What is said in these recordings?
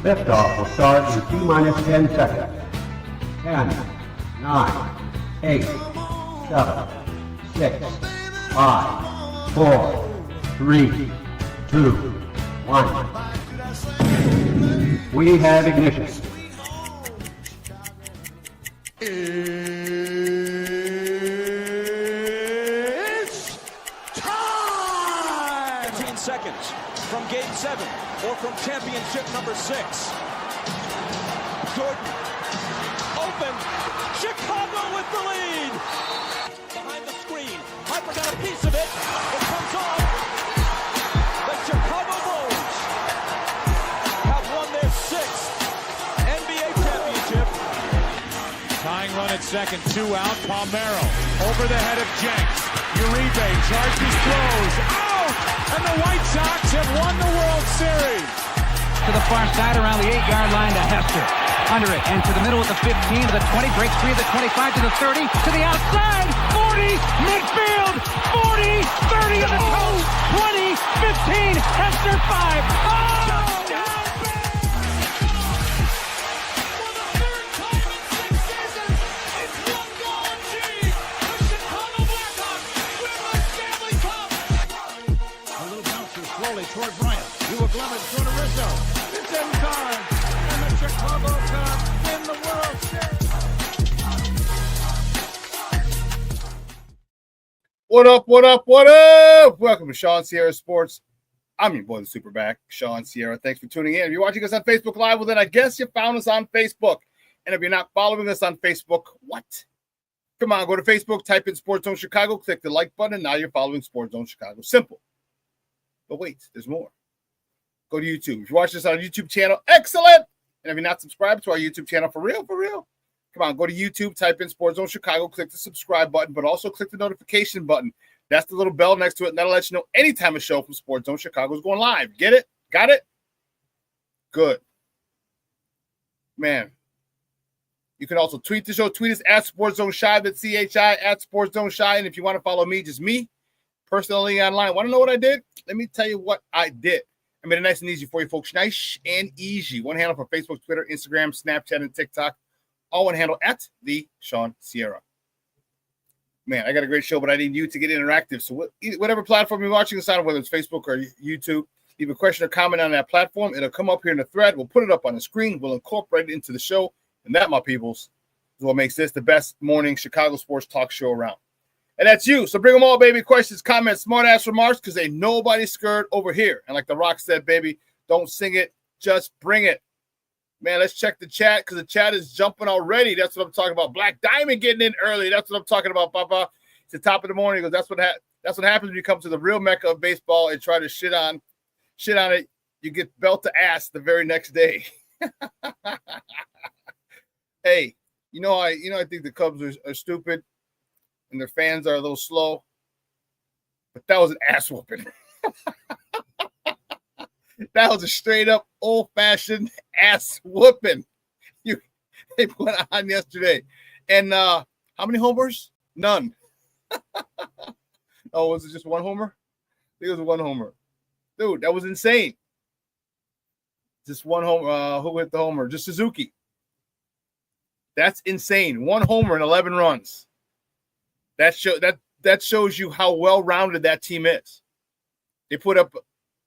Liftoff will start in T-minus 10 seconds. 10, 9, 8, 7, 6, 5, 4, 3, 2, 1. We have ignition. It's time! 15 seconds from Game 7 or from championship number 6. Jordan, open, Chicago with the lead! Behind the screen, Harper got a piece of it, it comes off. The Chicago Bulls have won their 6th NBA championship. Tying run at second, 2 out, Palmero over the head of Jenks. Uribe charges, throws, out! And the White Sox have won the World Series. To the far side around the 8-yard line to Hester. Under it and to the middle at the 15, to the 20, breaks free of the 25, to the 30, to the outside, 40, midfield, 40, 30 to the toe, 20, 15, Hester 5. Oh! Toward Bryant, you will glove it to Rizzo. It's in time, and the Chicago Cubs win the World Series. What up, what up, what up? Welcome to ShawnSierraSports. I'm your boy, the SuperBack, Shawn Sierra. Thanks for tuning in. If you're watching us on Facebook Live, well, then I guess you found us on Facebook. And if you're not following us on Facebook, what? Come on, go to Facebook, type in Sports Zone Chicago, click the like button, and now you're following Sports Zone Chicago. Simple. But wait, there's more. Go to YouTube. If you watch this on our YouTube channel, excellent. And if you're not subscribed to our YouTube channel, for real, come on, go to YouTube, type in Sports Zone Chicago, click the subscribe button, but also click the notification button. That's the little bell next to it, and that'll let you know anytime a show from Sports Zone Chicago is going live. Get it? Got it? Good. Man. You can also tweet the show. Tweet us at Sports Zone Shy, that's CHI, at Sports Zone Shy. And if you want to follow me, just me, personally online. Want to know what I did? Let me tell you what I did. I made it nice and easy for you folks. Nice and easy. One handle for Facebook, Twitter, Instagram, Snapchat, and TikTok. All one handle at the Shawn Sierra. Man, I got a great show, but I need you to get interactive. So whatever platform you're watching this on, whether it's Facebook or YouTube, leave a question or comment on that platform. It'll come up here in the thread. We'll put it up on the screen. We'll incorporate it into the show. And that, my peoples, is what makes this the best morning Chicago sports talk show around. And that's you. So bring them all, baby. Questions, comments, smart-ass remarks, because ain't nobody scared over here. And like The Rock said, baby, don't sing it, just bring it. Man, let's check the chat, because the chat is jumping already. That's what I'm talking about. Black Diamond getting in early. That's what I'm talking about, Papa. It's the top of the morning. He goes, that's what happens when you come to the real mecca of baseball and try to shit on it. You get belt to ass the very next day. Hey, I think the Cubs are stupid. And their fans are a little slow. But that was an ass whooping. That was a straight up old-fashioned ass whooping. They put on yesterday. And how many homers? None. Oh, was it just one homer? I think it was one homer. Dude, that was insane. Just one homer. Who hit the homer? Just Suzuki. That's insane. One homer and 11 runs. That shows you how well-rounded that team is. They put up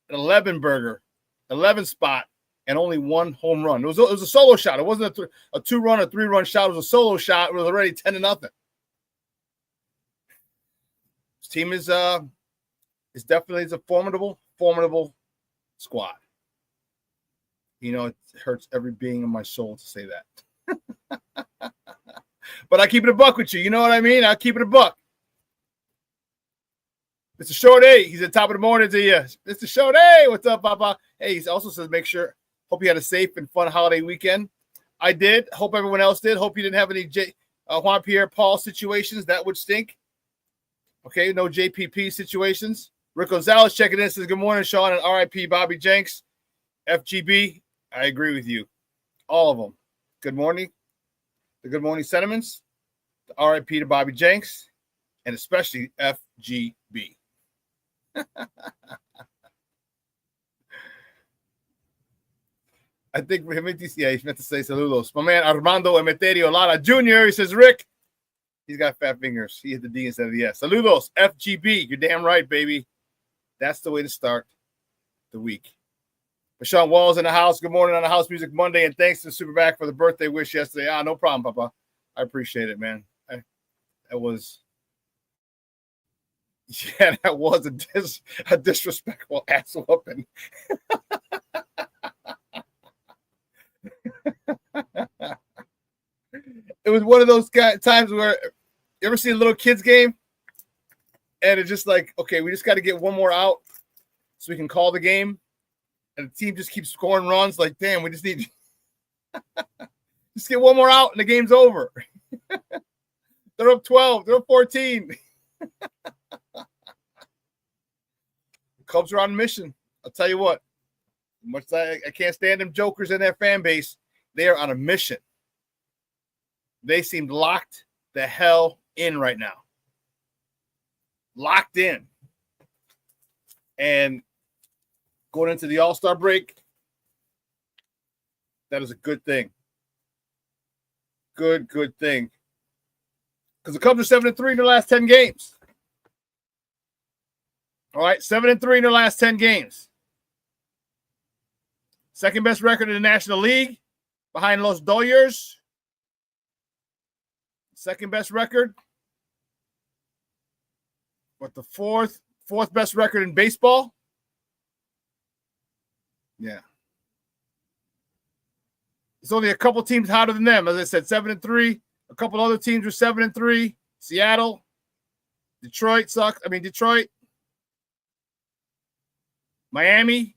an 11 spot, and only one home run. It was a solo shot. It wasn't a 2-run or 3-run shot. It was a solo shot. It was already 10-0. This team is definitely a formidable squad. It hurts every being in my soul to say that. But I keep it a buck with you. You know what I mean? I keep it a buck. Mr. Short A, he's at the top of the morning to you. Mr. Short A, what's up, Papa? Hey, he also says, hope you had a safe and fun holiday weekend. I did. Hope everyone else did. Hope you didn't have any Juan Pierre Paul situations. That would stink. Okay, no JPP situations. Rick Gonzalez checking in, says, good morning, Shawn, and RIP Bobby Jenks. FGB, I agree with you. All of them. Good morning. The good morning sentiments, the RIP to Bobby Jenks, and especially FGB. I think he meant to say saludos. My man Armando Emeterio Lara Jr. He says, Rick, he's got fat fingers. He hit the D instead of the S. Saludos, FGB. You're damn right, baby. That's the way to start the week. Sean Wall's in the house. Good morning on the House Music Monday, and thanks to SuperBack for the birthday wish yesterday. No problem, Papa. I appreciate it, man. That was a disrespectful ass whooping. It was one of those times where you ever see a little kids game, and it's just like, okay, we just got to get one more out so we can call the game. And the team just keeps scoring runs. Like, damn, we just need just get one more out and the game's over. They're up 12. They're up 14. The Cubs are on a mission. I'll tell you what. Much like I can't stand them jokers in their fan base, they are on a mission. They seem locked the hell in right now. Locked in. And going into the All-Star break, that is a good thing. Good thing. Because the Cubs are 7-3 in their last 10 games. All right, 7-3 in their last 10 games. Second best record in the National League, behind Los Dodgers. Second best record. What, the fourth best record in baseball? Yeah. There's only a couple teams hotter than them. As I said, 7-3. A couple other teams were 7-3. Seattle. Detroit sucks. Detroit. Miami.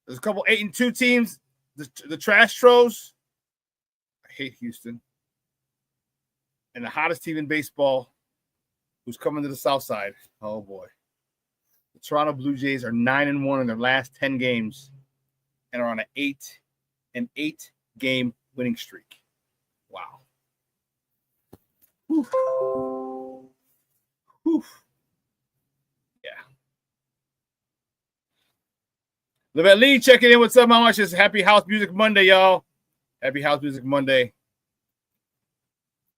There's a couple 8-2 teams. The Trash Tros. I hate Houston. And the hottest team in baseball who's coming to the South Side. Oh, boy. The Toronto Blue Jays are 9-1 in their last 10 games and are on an 8-game winning streak. Wow. Whew. Whew. Yeah. Livette Lee checking in. What's up, how much? It's Happy House Music Monday, y'all. Happy House Music Monday.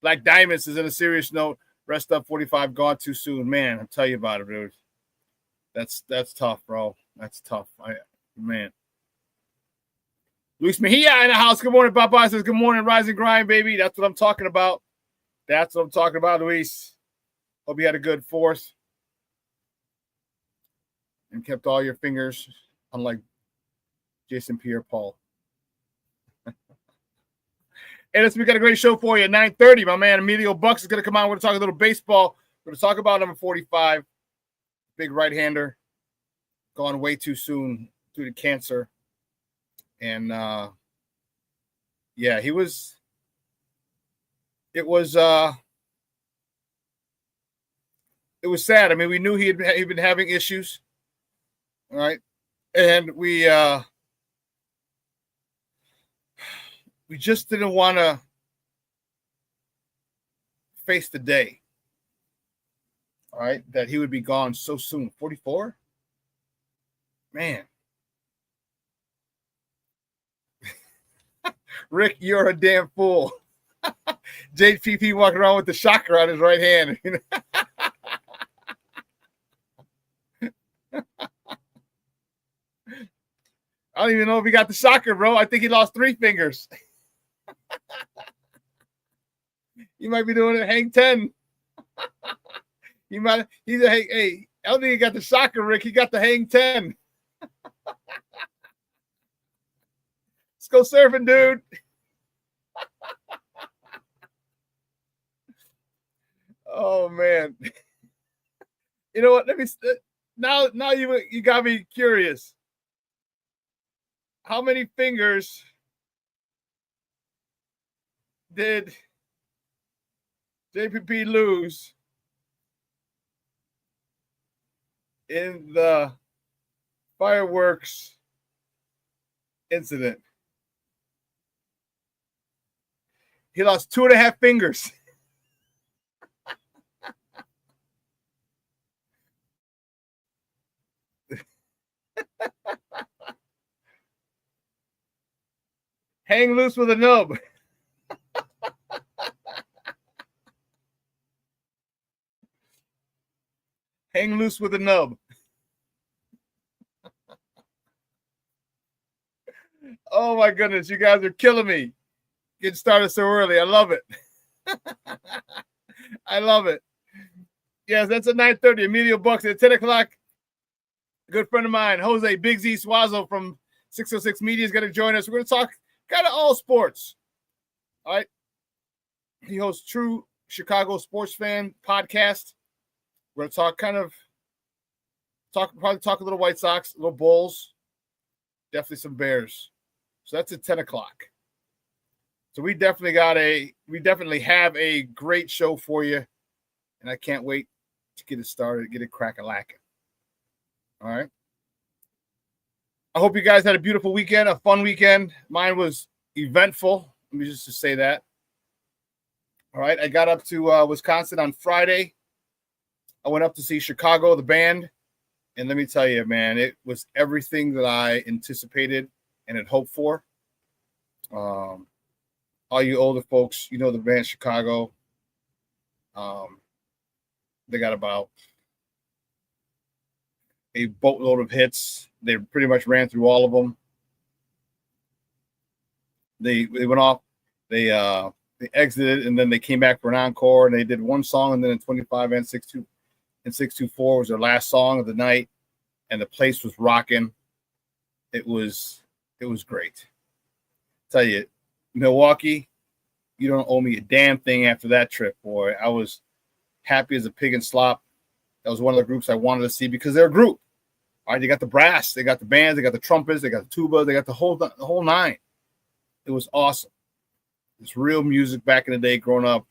Black Diamonds is in a serious note. Rest up 45 gone too soon. Man, I'll tell you about it, dude. That's tough, bro. That's tough. Man. Luis Mejia in the house. Good morning, Papa. Says, good morning, Rise and Grind, baby. That's what I'm talking about. That's what I'm talking about, Luis. Hope you had a good fourth. And kept all your fingers, unlike Jason Pierre-Paul. Hey, listen, we got a great show for you at 9:30. My man Emilio Bucks is going to come on. We're going to talk a little baseball. We're going to talk about number 45. Big right-hander, gone way too soon due to cancer. And, yeah, it was sad. We knew he'd been having issues, all right? And we just didn't want to face the day. All right, that he would be gone so soon. 44? Man. Rick, you're a damn fool. JPP walking around with the shocker on his right hand. I don't even know if he got the shocker, bro. I think he lost 3 fingers. You might be doing it hang 10. He's a hey, I don't think he got the shocker, Rick. He got the hang 10. Let's go surfing, dude. Oh man. You know what? Let me now you got me curious. How many fingers did JPP lose in the fireworks incident? He lost 2.5 fingers. Hang loose with a nub. Hang loose with a nub. Oh my goodness, you guys are killing me. Getting started so early. I love it. I love it. Yes, that's at 9:30. Emilio Bucks at 10 o'clock. A good friend of mine, Jose Big-Z Zuazo from 606 Media is going to join us. We're going to talk kind of all sports. All right. He hosts True Chicago Sports Fan podcast. We're going to probably talk a little White Sox, a little Bulls, definitely some Bears. So that's at 10 o'clock. So we definitely have a great show for you. And I can't wait to get it started, get it crack-a-lacking. All right. I hope you guys had a beautiful weekend, a fun weekend. Mine was eventful. Let me just say that. All right. I got up to Wisconsin on Friday. I went up to see Chicago, the band. And let me tell you, man, it was everything that I anticipated and had hoped for. All you older folks, you know the band Chicago. They got about a boatload of hits. They pretty much ran through all of them. They went off. They exited, and then they came back for an encore, and they did one song, and then in 25 and 624 was their last song of the night, and the place was rocking. It was great. Tell you, Milwaukee, you don't owe me a damn thing after that trip, boy. I was happy as a pig in slop. That was one of the groups I wanted to see because they're a group. All right, they got the brass, they got the bands, they got the trumpets, they got the tuba, they got the whole nine. It was awesome. It's real music back in the day growing up.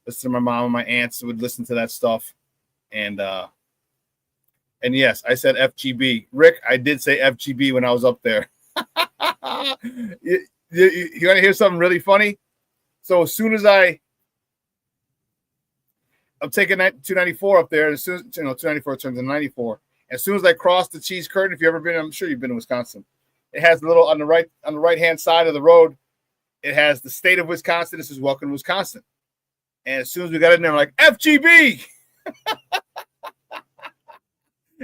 Listen to my mom and my aunts would listen to that stuff. And yes, I said FGB. Rick, I did say FGB when I was up there. You want to hear something really funny? So as soon as I'm taking that 294 up there, as soon as 294 turns into 94. As soon as I cross the cheese curtain, if you've ever been, I'm sure you've been in Wisconsin. It has a little on the right hand side of the road. It has the state of Wisconsin. This is Welcome to Wisconsin. And as soon as we got in there, I'm like, FGB.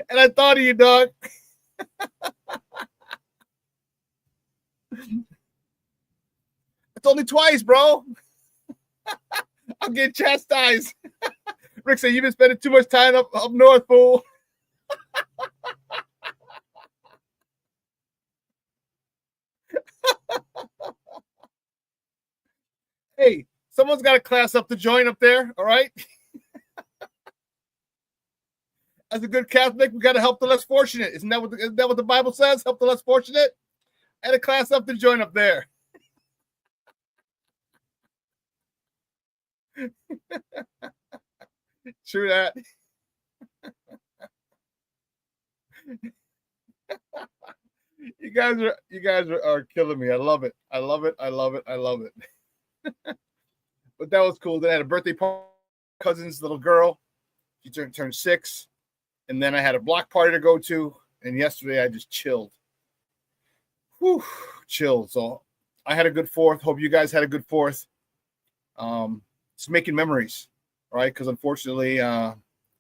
And I thought of you, dog. It's only twice, bro. I'll get chastised. Rick said, you've been spending too much time up north, fool. Hey, someone's got to class up the joint up there, all right? As a good Catholic, we got to help the less fortunate. Isn't that what the Bible says? Help the less fortunate? I had to class up the joint up there. True that. You guys are killing me. I love it. I love it. I love it. I love it. But that was cool. Then I had a birthday party, cousin's little girl. She turned 6. And then I had a block party to go to. And yesterday I just chilled. Whew, chilled. So I had a good 4th. Hope you guys had a good 4th. Just making memories, right? Because unfortunately,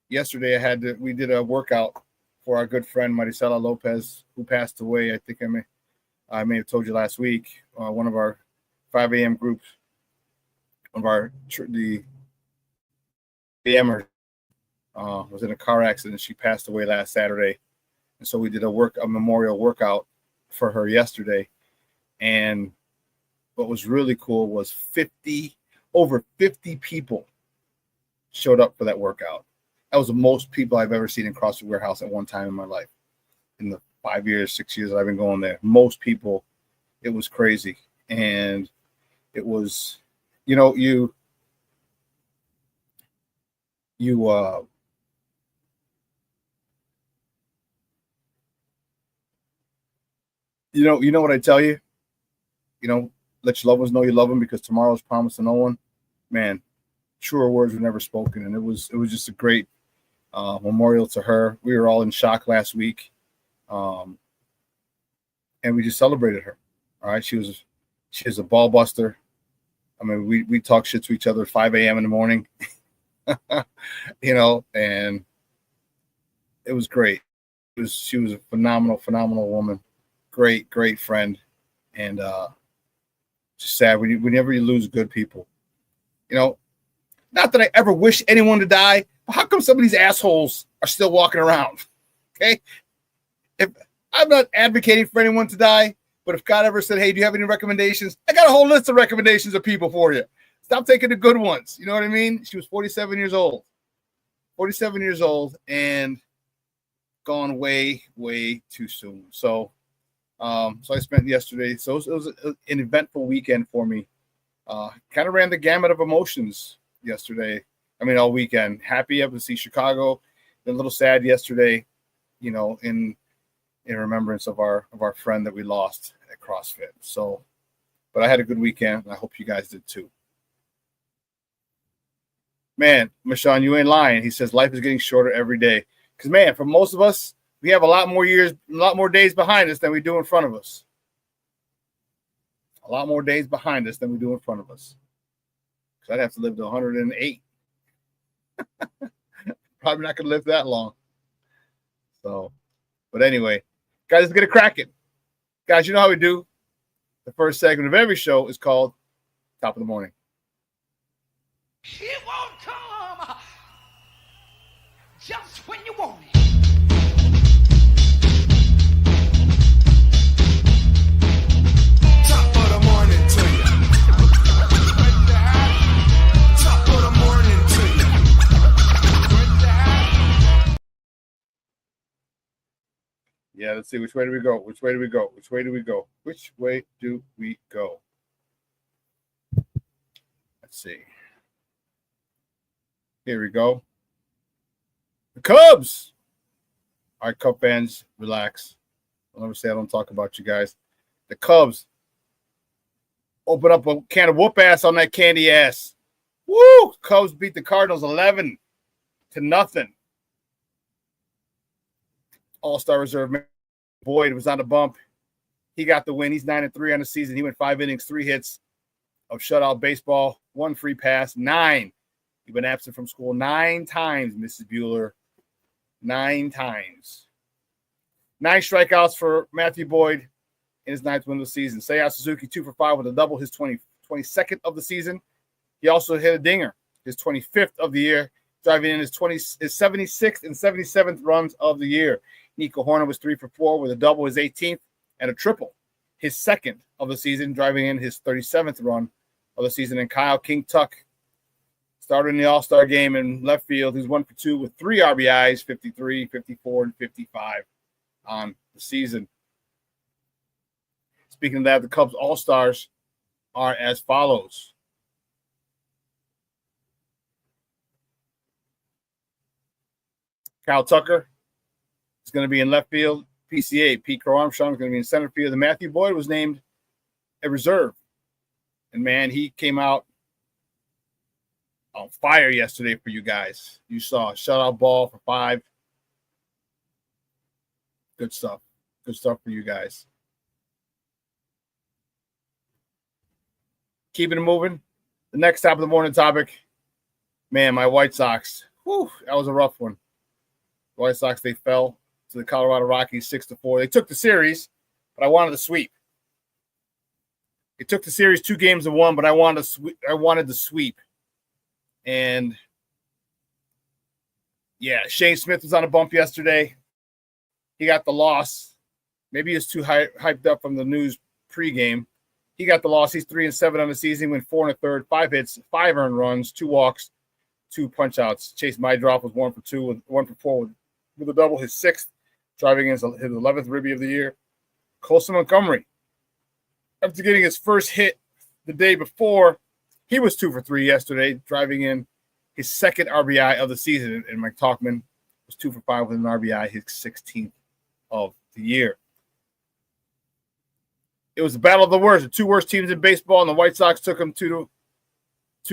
yesterday we did a workout for our good friend Maricela Lopez, who passed away. I think I may have told you last week. One of our 5 a.m. groups, the AMers was in a car accident. She passed away last Saturday, and so we did a memorial workout for her yesterday. And what was really cool was over 50 people showed up for that workout. That was the most people I've ever seen in CrossFit Warehouse at one time in my life. In the 5 years, 6 years that I've been going there, most people, it was crazy. And it was, you know what I tell you? Let your loved ones know you love them because tomorrow's promised to no one. Man, truer words were never spoken. And it was just a great memorial to her. We were all in shock last week. And we just celebrated her. All right. She was She was a ball buster. I mean, we talk shit to each other at 5 a.m. in the morning, you know, and it was great. She was a phenomenal woman. Great friend. And just sad whenever you lose good people. You know, not that I ever wish anyone to die, but how come some of these assholes are still walking around? Okay? If I'm not advocating for anyone to die, but if God ever said, hey, do you have any recommendations? I got a whole list of recommendations of people for you. Stop taking the good ones. You know what I mean? She was 47 years old. 47 years old and gone way too soon. So I spent yesterday. So it was an eventful weekend for me. Kind of ran the gamut of emotions yesterday. I mean, all weekend. Happy up to see Chicago. Been a little sad yesterday, you know, in remembrance of our friend that we lost at CrossFit. So, but I had a good weekend, and I hope you guys did too. Man, Shawn, you ain't lying. He says life is getting shorter every day. Because, man, for most of us, we have a lot more years, a lot more days behind us than we do in front of us. A lot more days behind us than we do in front of us. Because I'd have to live to 108. Probably not going to live that long. So, but anyway, guys, let's get it cracking. Guys, you know how we do. The first segment of every show is called Top of the Morning. He won't come just when you want it. Top of the morning to you. Top of the morning to you. Yeah, let's see. Which way do we go? Which way do we go? Which way do we go? Which way do we go? Let's see. Here we go. The Cubs. All right, Cub fans, relax. I'll never say I don't talk about you guys. The Cubs open up a can of whoop ass on that candy ass. Woo! Cubs beat the Cardinals 11-0. All-Star reserve Boyd was on the bump. He got the win. He's 9-3 on the season. He went 5 innings, 3 hits of shutout baseball, 1 free pass, 9. He's been absent from school 9 times, Mrs. Bueller. 9 times. 9 strikeouts for Matthew Boyd in his 9th win of the season. Seiya Suzuki 2 for 5 with a double, his 22nd of the season. He also hit a dinger, his 25th of the year, driving in his 76th and 77th runs of the year. Nico Horner was 3 for 4 with a double, his 18th, and a triple, his 2nd of the season, driving in his 37th run of the season. And Kyle King Tuck started in the All-Star game in left field. He's 1 for 2 with 3 RBIs, 53, 54, and 55 on the season. Speaking of that, the Cubs All-Stars are as follows. Kyle Tucker is going to be in left field. PCA, Pete Crow Armstrong is going to be in center field. And Matthew Boyd was named a reserve. And, man, he came out on fire yesterday for you guys. You saw a shutout ball for 5. Good stuff. Good stuff for you guys. Keeping it moving. The next top of the morning topic. Man, my White Sox. Whew, that was a rough one. The White Sox, they fell to the Colorado Rockies 6-4. They took the series, but I wanted to sweep. They took the series 2 games to 1, but I wanted to sweep. And yeah, Shane Smith was on a bump yesterday. He got the loss. Maybe he was too hyped up from the news pregame. He got the loss. He's 3-7 on the season. He went 4 1/3, 5 hits, 5 earned runs, 2 walks, 2 punch-outs. Chase Mydroff was 1 for 2 with 1 for 4 with a double, his 6th, driving in his 11th ribby of the year. Colson Montgomery, after getting his first hit the day before, he was 2 for 3 yesterday, driving in his 2nd RBI of the season. And Mike Talkman was 2 for 5 with an RBI, his 16th of the year. It was the battle of the worst, the 2 worst teams in baseball, and the White Sox took them 2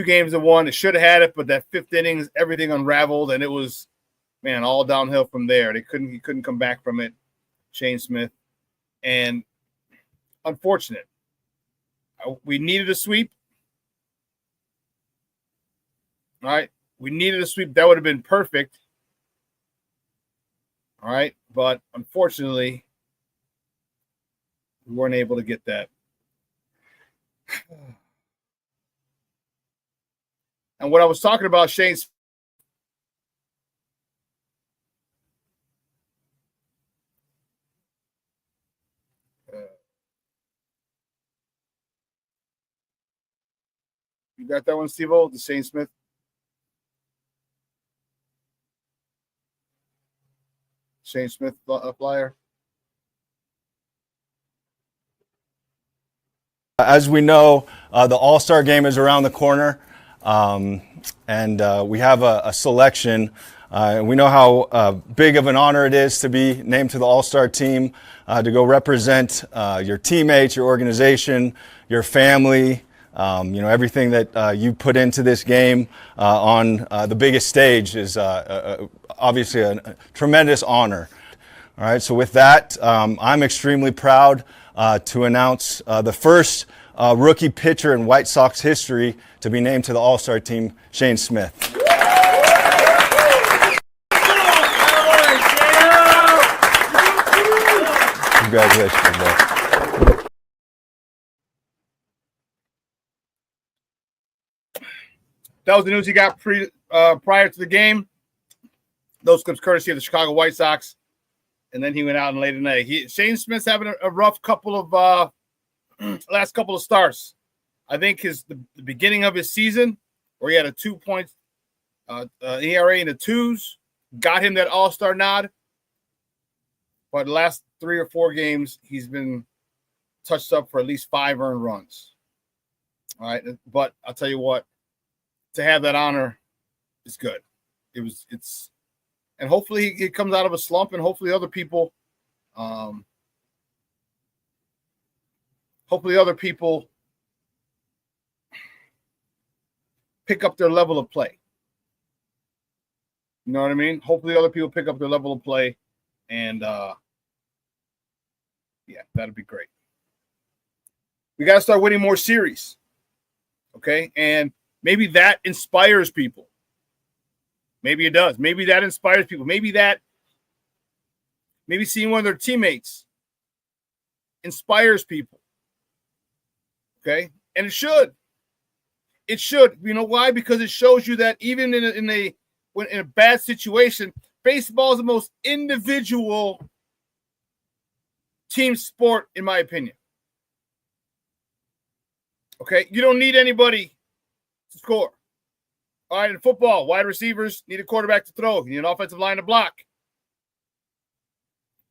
games to 1. They should have had it, but that 5th inning, everything unraveled, and it was, man, all downhill from there. He couldn't come back from it, Shane Smith. And unfortunate. We needed a sweep. All right. We needed a sweep. That would have been perfect. All right. But unfortunately, we weren't able to get that. And what I was talking about, Shane. You got that one, Steve-O? The Shane Smith? Shane Smith flyer? As we know, the All Star game is around the corner, and we have a selection. We know how big of an honor it is to be named to the All Star team, to go represent your teammates, your organization, your family, everything that you put into this game on the biggest stage is obviously a tremendous honor. All right, so with that, I'm extremely proud to announce the first rookie pitcher in White Sox history to be named to the All Star team, Shane Smith. Congratulations, bro. That was the news he got prior to the game. Those comes courtesy of the Chicago White Sox. And then he went out and laid an egg. Shane Smith's having a rough couple of last couple of starts. I think the beginning of his season, where he had a 2-point ERA in the 2s, got him that All-Star nod. But the last 3 or 4 games, he's been touched up for at least 5 earned runs. All right, but I'll tell you what, to have that honor is good. And hopefully he comes out of a slump, and hopefully other people pick up their level of play. You know what I mean? Hopefully other people pick up their level of play, and that'd be great. We got to start winning more series, okay? And maybe that inspires people. Maybe it does. Maybe that inspires people. Maybe seeing one of their teammates inspires people. Okay? And it should. It should. You know why? Because it shows you that even in a bad situation, baseball is the most individual team sport, in my opinion. Okay? You don't need anybody to score. All right, in football, wide receivers need a quarterback to throw. You need an offensive line to block.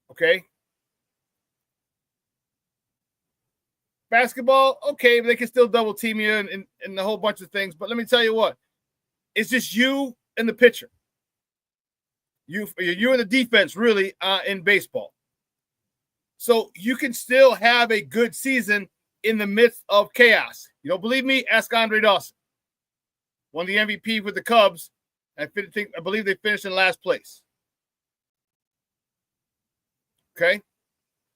Okay? Basketball, okay, they can still double team you and a whole bunch of things. But let me tell you what. It's just you and the pitcher. You and the defense, really, in baseball. So you can still have a good season in the midst of chaos. You don't believe me? Ask Andre Dawson. Won the MVP with the Cubs. I believe they finished in last place. Okay?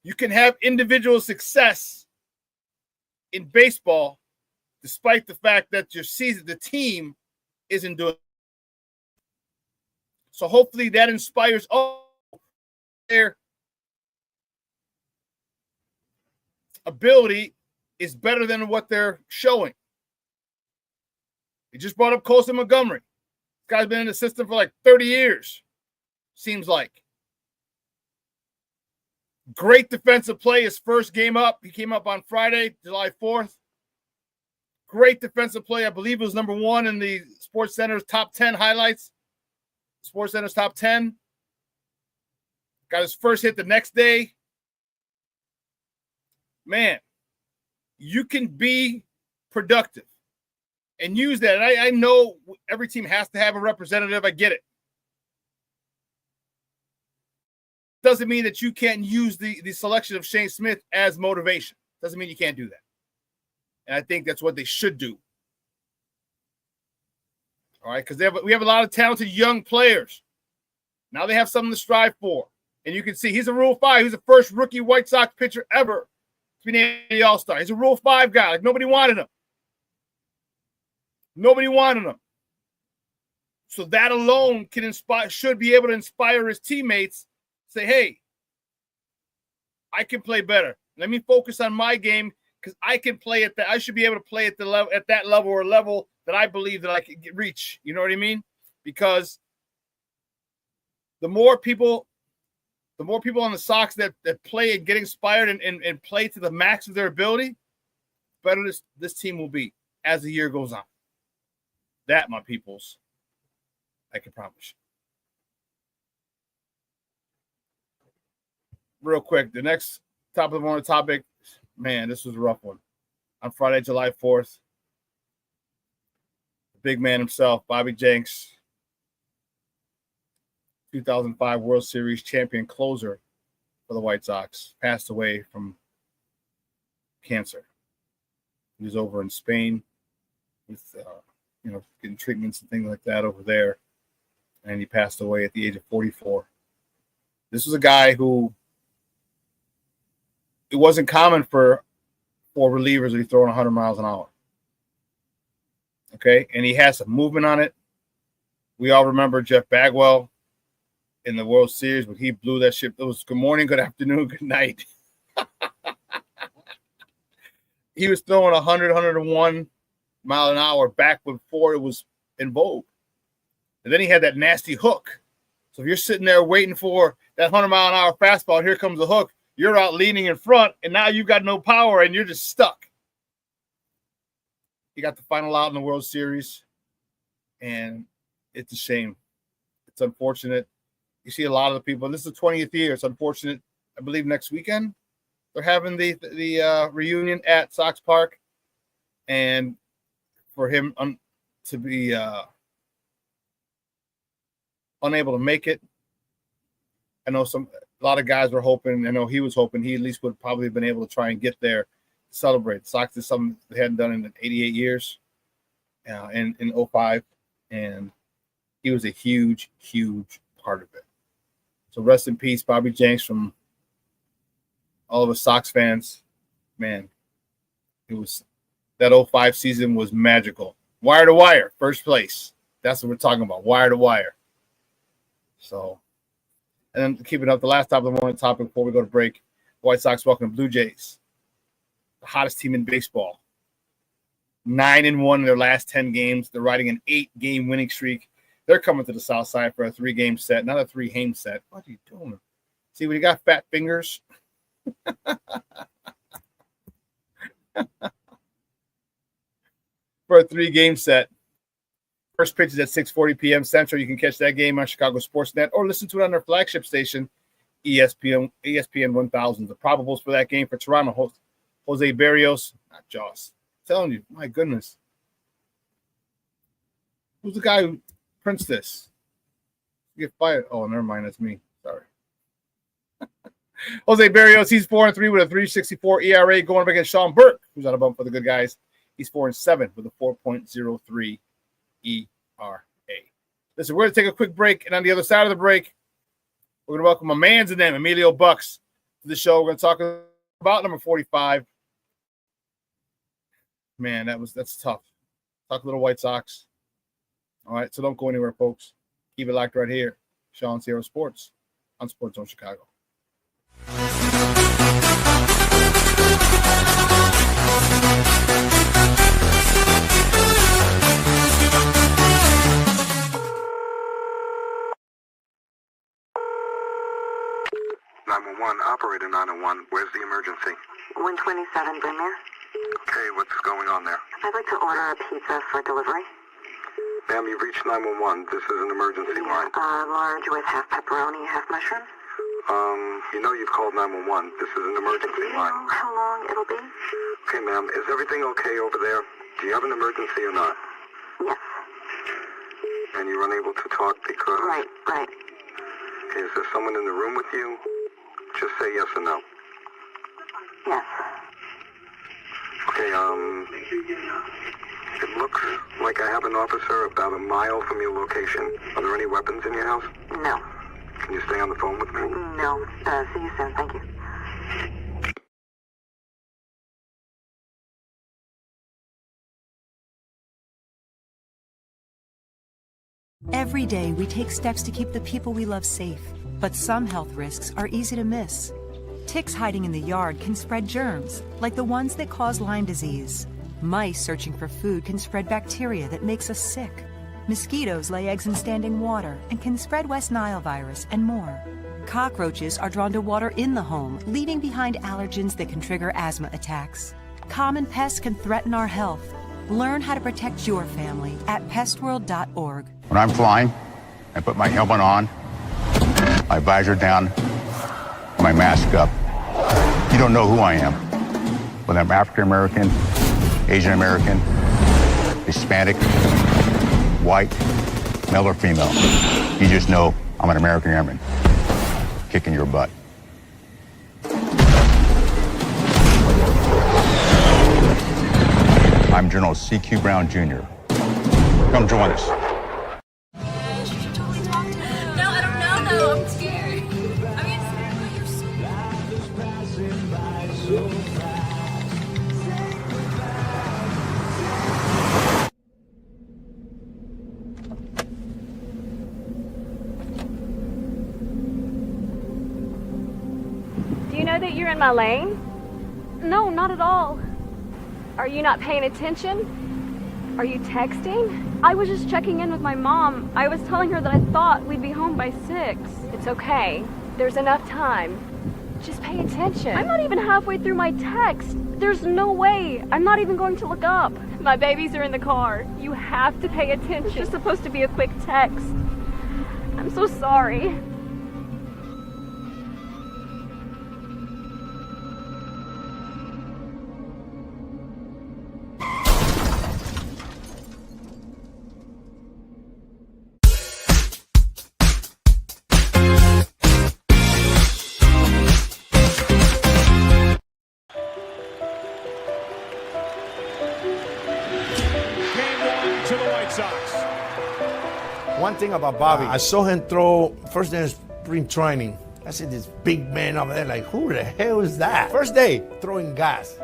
You can have individual success in baseball despite the fact that the team isn't doing it. So hopefully that inspires their ability is better than what they're showing. He just brought up Colson Montgomery. This guy's been in the system for like 30 years, seems like. Great defensive play his first game up. He came up on Friday, July 4th. Great defensive play. I believe it was number 1 in the Sports Center's top 10 highlights. Sports Center's top 10. Got his first hit the next day. Man, you can be productive and use that. And I know every team has to have a representative. I get it. Doesn't mean that you can't use the selection of Shane Smith as motivation. Doesn't mean you can't do that. And I think that's what they should do. All right, because we have a lot of talented young players. Now they have something to strive for. And you can see he's a Rule 5. He's the first rookie White Sox pitcher ever to be named the All-Star. He's a Rule 5 guy. Like, nobody wanted him. Nobody wanted him. So that alone should be able to inspire his teammates. Say, hey, I can play better. Let me focus on my game because I can play at that. I should be able to play at that level or level that I believe that I can reach. You know what I mean? Because the more people on the Sox that play and get inspired and play to the max of their ability, better this team will be as the year goes on. That, my peoples, I can promise you. Real quick, the next top of the morning topic, man, this was a rough one. On Friday, July 4th, the big man himself, Bobby Jenks, 2005 World Series champion closer for the White Sox, passed away from cancer. He was over in Spain with, getting treatments and things like that over there, and he passed away at the age of 44. This was a guy who it wasn't common for relievers to be throwing 100 miles an hour. Okay, and he has some movement on it. We all remember Jeff Bagwell in the World Series when he blew that shit. It was good morning, good afternoon, good night. He was throwing 100, 101 mile an hour back before it was in vogue. And then he had that nasty hook. So if you're sitting there waiting for that 100 mile an hour fastball, here comes the hook. You're out leaning in front, and now you've got no power, and you're just stuck. He got the final out in the World Series, and it's a shame. It's unfortunate. You see a lot of the people. This is the 20th year. It's unfortunate. I believe next weekend they're having the reunion at Sox Park, and for him to be unable to make it. I know a lot of guys were hoping. I know he was hoping he at least would probably have been able to try and get there, to celebrate. The Sox did something they hadn't done in 88 years, in 05, and he was a huge, huge part of it. So rest in peace, Bobby Jenks, from all of us Sox fans. Man, it was that 05 season was magical. Wire to wire, first place. That's what we're talking about, wire to wire. So, and then keeping up the last top of the morning topic before we go to break, White Sox welcome the Blue Jays, the hottest team in baseball. 9-1 in their last 10 games. They're riding an 8-game winning streak. They're coming to the South Side for a 3-game set, not a 3-game set. What are you doing? See, when you got fat fingers. For a 3-game set. First pitch is at 6:40 p.m. Central. You can catch that game on Chicago Sportsnet or listen to it on their flagship station, ESPN 1000. The probables for that game for Toronto, Jose Barrios, not Joss. I'm telling you, my goodness. Who's the guy who prints this? You get fired. Oh, never mind. That's me. Sorry. Jose Barrios, he's 4-3 with a 3.64 ERA, going up against Shawn Burke, who's on a bump for the good guys. He's 4-7 with a 4.03 ERA. Listen, we're going to take a quick break, and on the other side of the break, we're going to welcome my man's name, Emilio Bucks, to the show. We're going to talk about number 45. Man, that's tough. Talk a little White Sox. All right, so don't go anywhere, folks. Keep it locked right here. ShawnSierraSports on Sports Zone Chicago. Operator 901, where's the emergency? 127 Brymere. Okay, what's going on there? I'd like to order a pizza for delivery. Ma'am, you've reached 911. This is an emergency line. Large with half pepperoni, half mushroom. You've called 911. This is an emergency Do you line. know how long it'll be? Okay, ma'am, is everything okay over there? Do you have an emergency or not? Yes. And you're unable to talk because... Right. Is there someone in the room with you? Just say yes or no. Yes. Okay, it looks like I have an officer about a mile from your location. Are there any weapons in your house? No. Can you stay on the phone with me? No. See you soon. Thank you. Every day, we take steps to keep the people we love safe, but some health risks are easy to miss. Ticks hiding in the yard can spread germs, like the ones that cause Lyme disease. Mice searching for food can spread bacteria that makes us sick. Mosquitoes lay eggs in standing water and can spread West Nile virus and more. Cockroaches are drawn to water in the home, leaving behind allergens that can trigger asthma attacks. Common pests can threaten our health. Learn how to protect your family at pestworld.org. When I'm flying, I put my helmet on, my visor down, my mask up. You don't know who I am. Whether I'm African American, Asian American, Hispanic, white, male or female. You just know I'm an American airman kicking your butt. I'm General C.Q. Brown Jr. Come join us. No, I don't know though. I'm scared. I mean, you're so Do you know that you're in my lane? No, not at all. Are you not paying attention? Are you texting? I was just checking in with my mom. I was telling her that I thought we'd be home by 6. It's okay. There's enough time. Just pay attention. I'm not even halfway through my text. There's no way. I'm not even going to look up. My babies are in the car. You have to pay attention. It's just supposed to be a quick text. I'm so sorry. One thing about Bobby, I saw him throw first day of spring training. I said, this big man over there, like, who the hell is that? First day, throwing gas.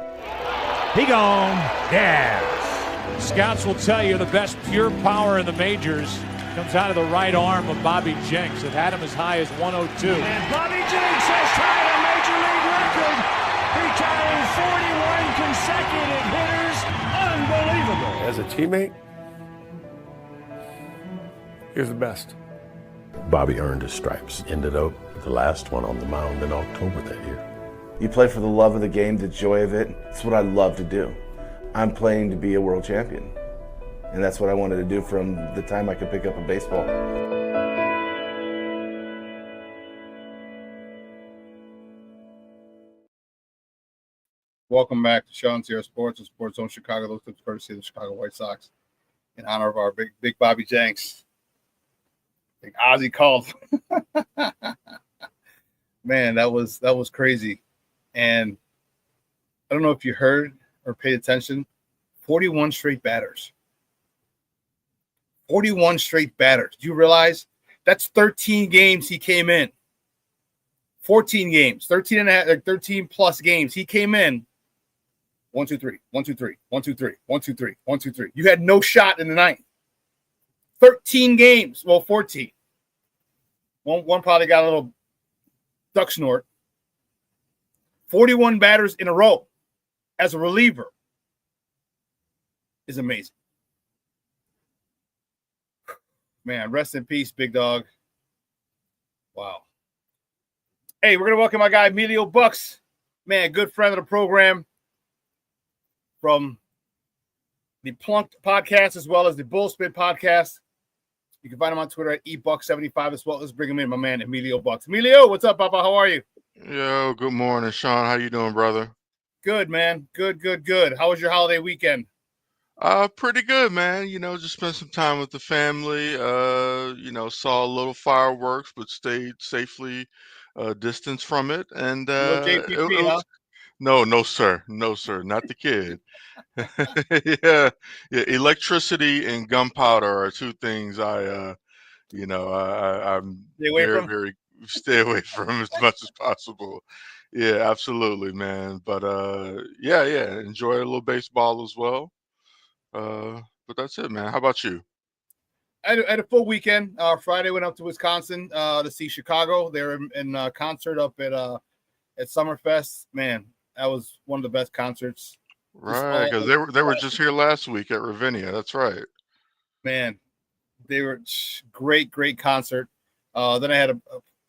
He gone. Gas. Scouts will tell you the best pure power in the majors comes out of the right arm of Bobby Jenks. It had him as high as 102. And Bobby Jenks has tied a major league record, retiring 41 consecutive hitters. Unbelievable. As a teammate, here's the best. Bobby earned his stripes. Ended up the last one on the mound in October that year. You play for the love of the game, the joy of it. It's what I love to do. I'm playing to be a world champion. And that's what I wanted to do from the time I could pick up a baseball. Welcome back to ShawnSierraSports, the Sports Zone Chicago. Those tips courtesy of the Chicago White Sox in honor of our big Bobby Jenks. Big Ozzy called. Man, that was crazy. And I don't know if you heard or paid attention, 41 straight batters. 41 straight batters. Do you realize that's 13 games he came in? 14 games, 13 and a half, 13 plus games. He came in 1, 2, 3, 1, 2, 3, 1, 2, 3, 1, 2, 3, 1, 2, 3. You had no shot in the ninth. 13 games. Well, 14. One probably got a little duck snort. 41 batters in a row as a reliever is amazing. Man, rest in peace, big dog. Wow. Hey, we're going to welcome my guy, Emilio Bucks. Man, good friend of the program from the Plunked podcast as well as the Bullspit podcast. You can find him on Twitter at ebuck75 as well. Let's bring him in, my man, Emilio Bucks. Emilio, what's up, Papa? How are you? Yo, good morning, Shawn. How you doing, brother? Good, man. Good. How was your holiday weekend? Pretty good, man. You know, just spent some time with the family. Saw a little fireworks, but stayed safely distanced from it. And No JPP, huh? No, sir, not the kid. Yeah, electricity and gunpowder are two things I'm very stay away from as much as possible. Yeah, absolutely, man. But enjoy a little baseball as well. But that's it, man. How about you? I had a full weekend. Friday went up to Wisconsin to see Chicago. They were in concert up at Summerfest. Man, that was one of the best concerts. Right, because they were just here last week at Ravinia. That's right. Man, they were great concert. Then I had a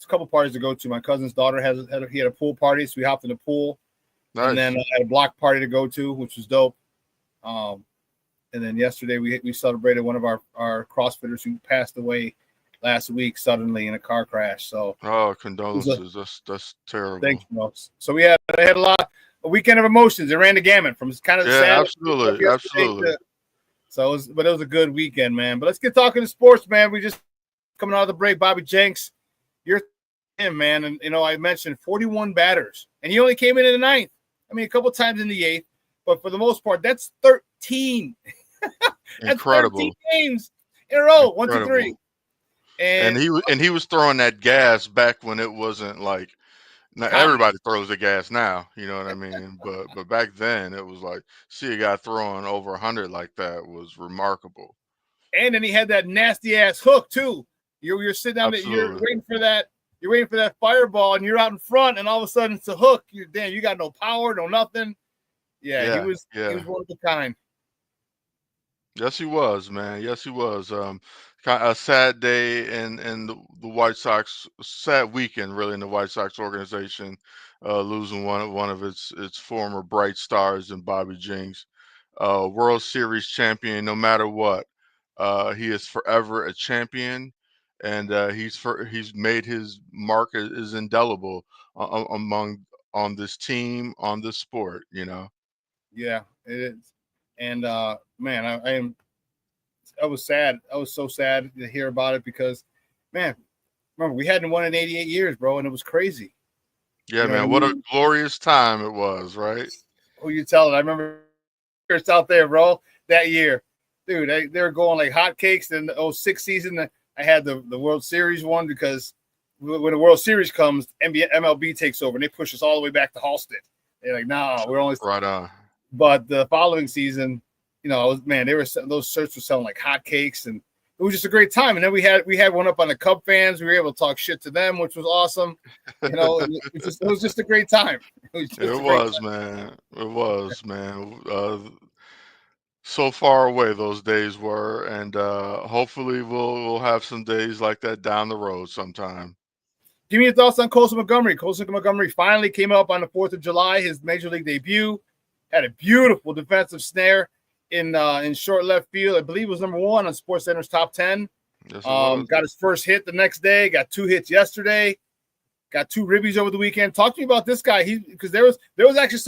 couple parties to go to. My cousin's daughter had a pool party, so we hopped in the pool. Nice. And then I had a block party to go to, which was dope. And then yesterday we celebrated one of our CrossFitters who passed away last week suddenly in a car crash. So condolences. That's terrible. Thanks, bro. So I had a weekend of emotions. It ran the gamut from kind of sad. Absolutely. So it was a good weekend, man. But let's get talking to sports, man. We just coming out of the break. Bobby Jenks, you're him, man. And I mentioned 41 batters, and he only came in the ninth. I mean, a couple times in the eighth, but for the most part, that's 13. That's Incredible. 13 games in a row. 1, 2, 3. And he was throwing that gas back when it wasn't like now everybody throws the gas now, you know what I mean? But back then it was like see a guy throwing over 100 like that was remarkable. And then he had that nasty ass hook too. You're sitting down there, you're waiting for that fireball, and you're out in front, and all of a sudden it's a hook. You got no power, no nothing. Yeah, he was one of a kind. Yes, he was, man. Yes, he was. A sad day in the White Sox, sad weekend really in the White Sox organization, losing one of its former bright stars in Bobby Jenks, World Series champion. No matter what, he is forever a champion, and he's made his mark is indelible on this team, on this sport. Yeah, it is. And man, I was sad. I was so sad to hear about it because, man, remember we hadn't won in 88 years, bro, and it was crazy. Yeah, man, what a glorious time it was, right? Who you telling? I remember it's out there, bro, that year. Dude, they were going like hotcakes. In the 06 season, I had the World Series one because when the World Series comes, MLB takes over, and they push us all the way back to Halstead. They're like, nah, we're only – right on. But the following season – those shirts were selling like hotcakes, and it was just a great time. And then we had one up on the Cub fans. We were able to talk shit to them, which was awesome. It was just a great time. It was, man. It was, man. So far away those days were, and hopefully we'll have some days like that down the road sometime. Give me your thoughts on Colson Montgomery. Colson Montgomery finally came up on the 4th of July, his major league debut. Had a beautiful defensive snare in short left field. I believe it was number 1 on SportsCenter's top 10. Yes, got his first hit the next day. Got 2 hits yesterday. Got 2 ribbies over the weekend. Talk to me about this guy. Because there was actually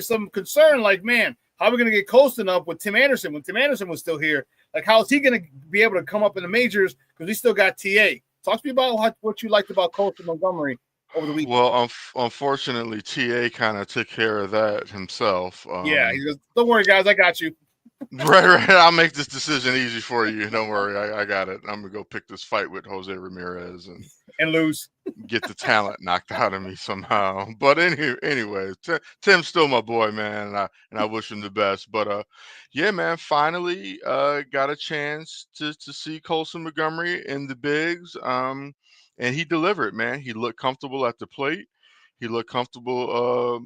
some concern. Like, man, how are we going to get Colson up with Tim Anderson when Tim Anderson was still here? Like, how is he going to be able to come up in the majors? Because we still got TA. Talk to me about what you liked about Colson Montgomery over the weekend. Well, unfortunately, TA kind of took care of that himself. Yeah, he goes, don't worry, guys, I got you. Right. I'll make this decision easy for you. Don't worry, I got it. I'm gonna go pick this fight with Jose Ramirez and lose, get the talent knocked out of me somehow. But anyway, Tim's still my boy, man, and I wish him the best. But yeah, man, finally got a chance to see Colson Montgomery in the bigs, and he delivered, man. He looked comfortable at the plate. He looked comfortable.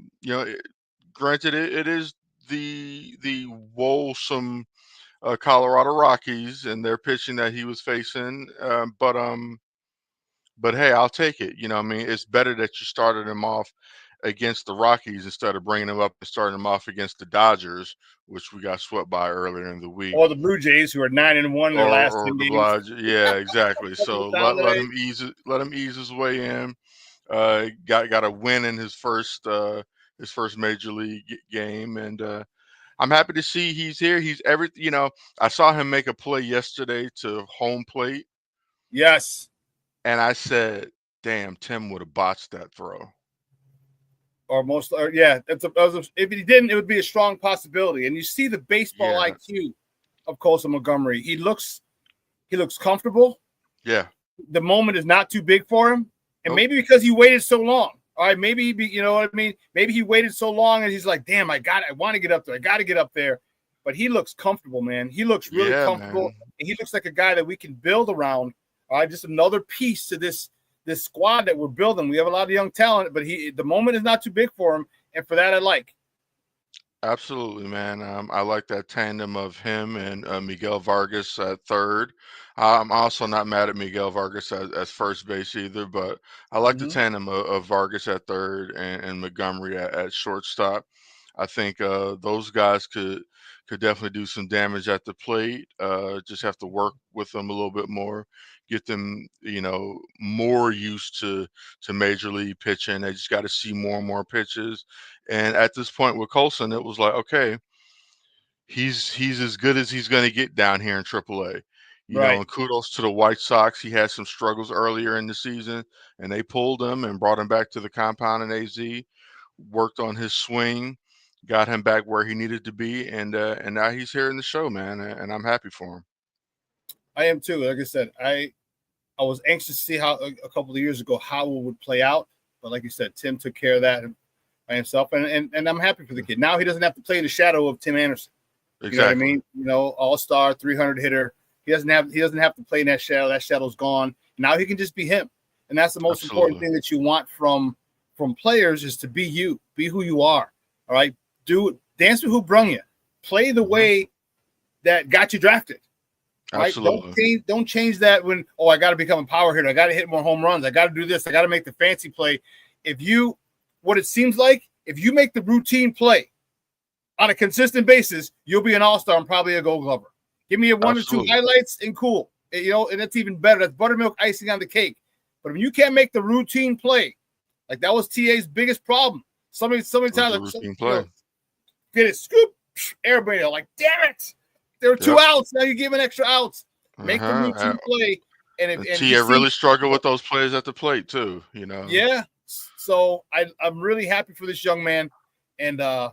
Granted, it is the woeful Colorado Rockies and their pitching that he was facing, but hey, I'll take it. I mean, it's better that you started him off against the Rockies instead of bringing him up and starting him off against the Dodgers, which we got swept by earlier in the week, or the Blue Jays, who are 9-1 in their last 10 games. Yeah, exactly. So let him ease his way in. Got a win in his first major league game, and I'm happy to see he's here. He's everything. I saw him make a play yesterday to home plate. Yes, and I said, "Damn, Tim would have botched that throw." If he didn't, it would be a strong possibility. And you see the baseball IQ of Colson Montgomery. He looks comfortable. Yeah, the moment is not too big for him, and maybe because he waited so long. All right, maybe you know what I mean. Maybe he waited so long, and he's like, "Damn, I want to get up there. I got to get up there." but he looks comfortable, man. He looks really Yeah, comfortable, man. and he looks like a guy that we can build around. All right, just another piece to this squad that we're building. We have a lot of young talent, but the moment is not too big for him, and for that I like. Absolutely, man. I like that tandem of him and Miguel Vargas at third. I'm also not mad at Miguel Vargas as first base either, but I like the Mhm. tandem of Vargas at third and Montgomery at shortstop. I think those guys could definitely do some damage at the plate. Just have to work with them a little bit more, get them, more used to major league pitching. They just got to see more and more pitches. And at this point with Colson, it was like, okay, he's as good as he's going to get down here in AAA. Right. And kudos to the White Sox. He had some struggles earlier in the season, and they pulled him and brought him back to the compound in AZ. Worked on his swing, got him back where he needed to be, and now he's here in the show, man. And I'm happy for him. I am too. Like I said, I was anxious to see how a couple of years ago how it would play out, but like you said, Tim took care of that by himself, and I'm happy for the kid. Now he doesn't have to play in the shadow of Tim Anderson. Exactly. You know what I mean? All-star, 300 hitter. He doesn't have to play in that shadow. That shadow's gone. Now he can just be him, and that's the most important thing that you want from players is to be you, be who you are. All right, dance with who brung you, play the way that got you drafted. Right? Absolutely. Don't change that when I got to become a power hitter. I got to hit more home runs. I got to do this. I got to make the fancy play. What it seems like, if you make the routine play on a consistent basis, you'll be an all-star and probably a Gold Glover. Give me one or two highlights and cool. And that's even better. That's buttermilk icing on the cake. But if you can't make the routine play, like that was TA's biggest problem. So many times, get it, scoop, everybody like, damn it. There were 2 outs. Now you're giving extra outs. Make the routine play. And Tia really struggled with those plays at the plate too. Yeah. So I'm really happy for this young man, and I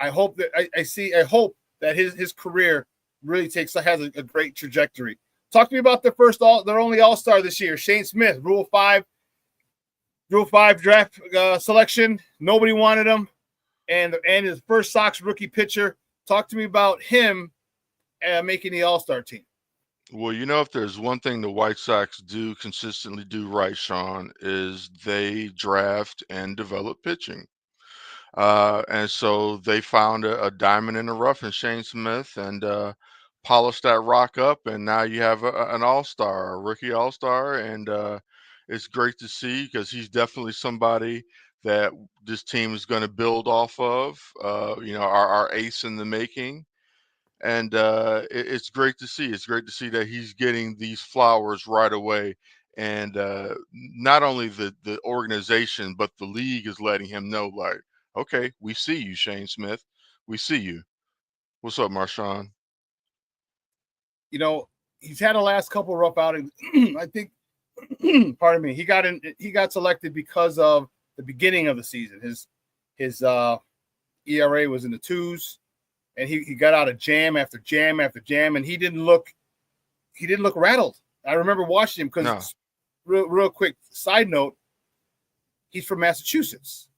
hope that his career really has a great trajectory. Talk to me about their only All-Star this year, Shane Smith, Rule 5 draft selection. Nobody wanted him, and his first Sox rookie pitcher. Talk to me about him making the All-Star team. Well, if there's one thing the White Sox consistently do right, Shawn, is they draft and develop pitching. And so they found a diamond in the rough in Shane Smith and polished that rock up. And now you have an all-star, a rookie all-star. And it's great to see because he's definitely somebody that this team is going to build off of, our ace in the making. And it's great to see. It's great to see that he's getting these flowers right away. And not only the organization, but the league is letting him know, like, okay, we see you, Shane Smith. We see you. What's up, Marshawn? He's had the last couple of rough outings. I think, pardon me, he got selected because of the beginning of the season. His ERA was in the 2s, and he got out of jam after jam after jam, and he didn't look rattled. I remember watching him because real quick side note, he's from Massachusetts.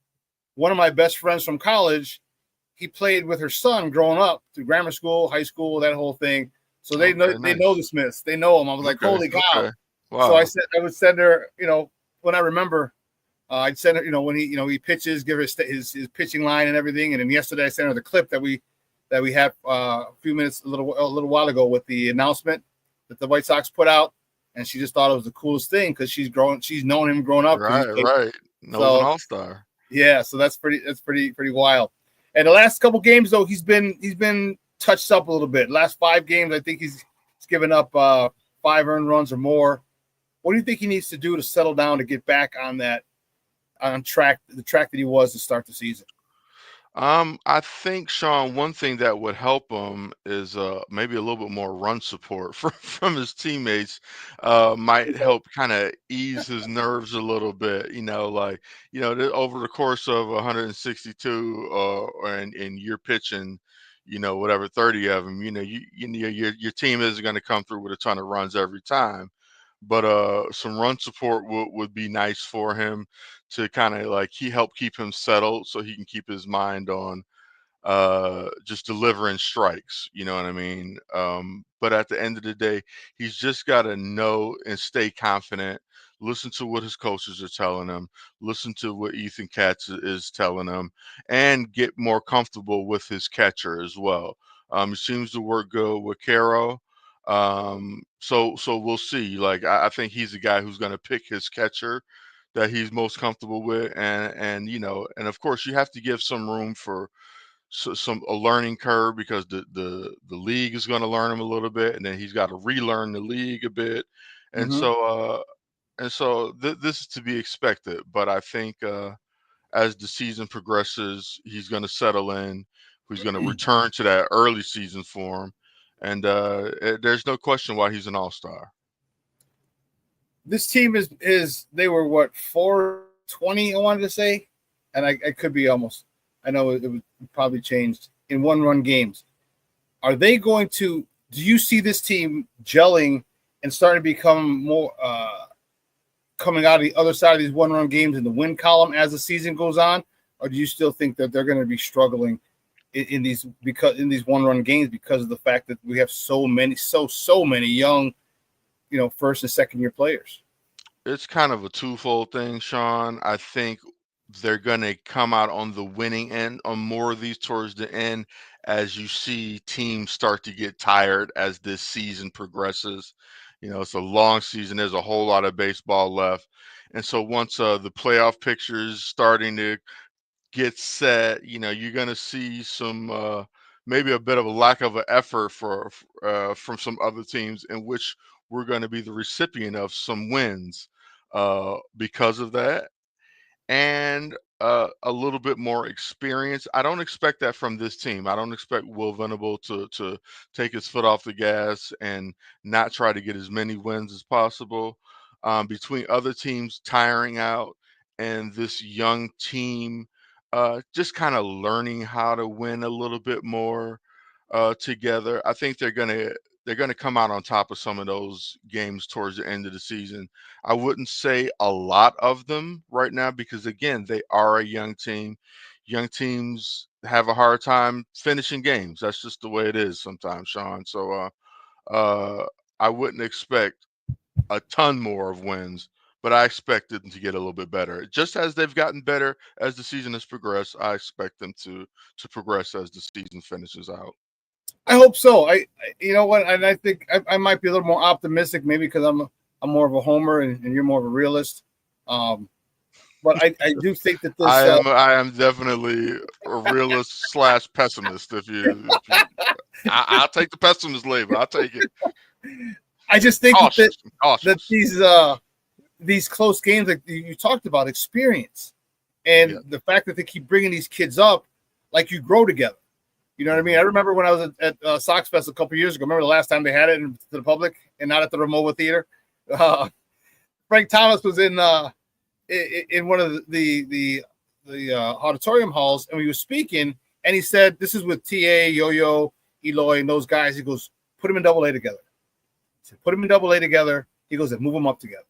One of my best friends from college, he played with her son growing up through grammar school, high school, that whole thing. So they know the Smiths. They know him. I was like, holy cow. Okay. Wow. So I would send her, when I remember, I'd send her, when he pitches, give her his pitching line and everything. And then yesterday I sent her the clip that we had a few minutes, a little while ago with the announcement that the White Sox put out. And she just thought it was the coolest thing because she's known him growing up. Right. Knows an all-star. Yeah, so that's pretty wild. And the last couple games though, he's been touched up a little bit. Last 5 games, I think he's given up 5 earned runs or more. What do you think he needs to do to settle down to get back on the track that he was to start the season? I think, Shawn, one thing that would help him is maybe a little bit more run support from his teammates. Might help kind of ease his nerves a little bit. Over the course of 162, and you're pitching, whatever 30 of them. Your team isn't going to come through with a ton of runs every time. But some run support would be nice for him to kind of help keep him settled so he can keep his mind on just delivering strikes. You know what I mean? But at the end of the day, he's just got to know and stay confident. Listen to what his coaches are telling him. Listen to what Ethan Katz is telling him, and get more comfortable with his catcher as well. He seems to work good with Caro. So we'll see. Like I think he's the guy who's going to pick his catcher that he's most comfortable with, and and of course you have to give some room for a learning curve, because the league is going to learn him a little bit, and then he's got to relearn the league a bit, and Mhm. this is to be expected. But I think as the season progresses, he's going to settle in. He's going to return to that early season form, and there's no question why he's an all-star. This team is they were what, 420, I wanted to say, and I could be almost. I know it was probably changed in one-run games. Are they going to? Do you see this team gelling and starting to become more coming out of the other side of these one-run games in the win column as the season goes on, or do you still think that they're going to be struggling in these one-run games because of the fact that we have so many young, first and second year players? It's kind of a twofold thing, Shawn. I think they're going to come out on the winning end on more of these towards the end, as you see teams start to get tired as this season progresses. It's a long season. There's a whole lot of baseball left. And so once the playoff picture is starting to get set, you're going to see some maybe a bit of a lack of an effort from some other teams, in which we're going to be the recipient of some wins because of that, and a little bit more experience. I don't expect that from this team. I don't expect Will Venable to take his foot off the gas and not try to get as many wins as possible. Between other teams tiring out and this young team just kind of learning how to win a little bit more together, I think they're gonna come out on top of some of those games towards the end of the season. I wouldn't say a lot of them right now, because again, they are a young team. Young teams have a hard time finishing games. That's just the way it is sometimes, Shawn. So I wouldn't expect a ton more of wins, but I expect them to get a little bit better. Just as they've gotten better as the season has progressed, I expect them to progress as the season finishes out. I hope so. You know what, and I think I might be a little more optimistic, maybe because I'm more of a homer and you're more of a realist. But I do think that this. I am definitely a realist / pessimist. I'll take the pessimist label. I'll take it. I just think cautious. that these close games, like you talked about, experience, and the fact that they keep bringing these kids up, like you grow together. You know what I mean? I remember when I was at Sox Fest a couple years ago. Remember the last time they had it to the public and not at the Remoa Theater? Frank Thomas was in one of the auditorium halls, and we were speaking, and he said, "This is with TA, Yo-Yo, Eloy, and those guys." He goes, "Put them in Double A together." He said, "Put them in Double A together." He goes, "And move them up together."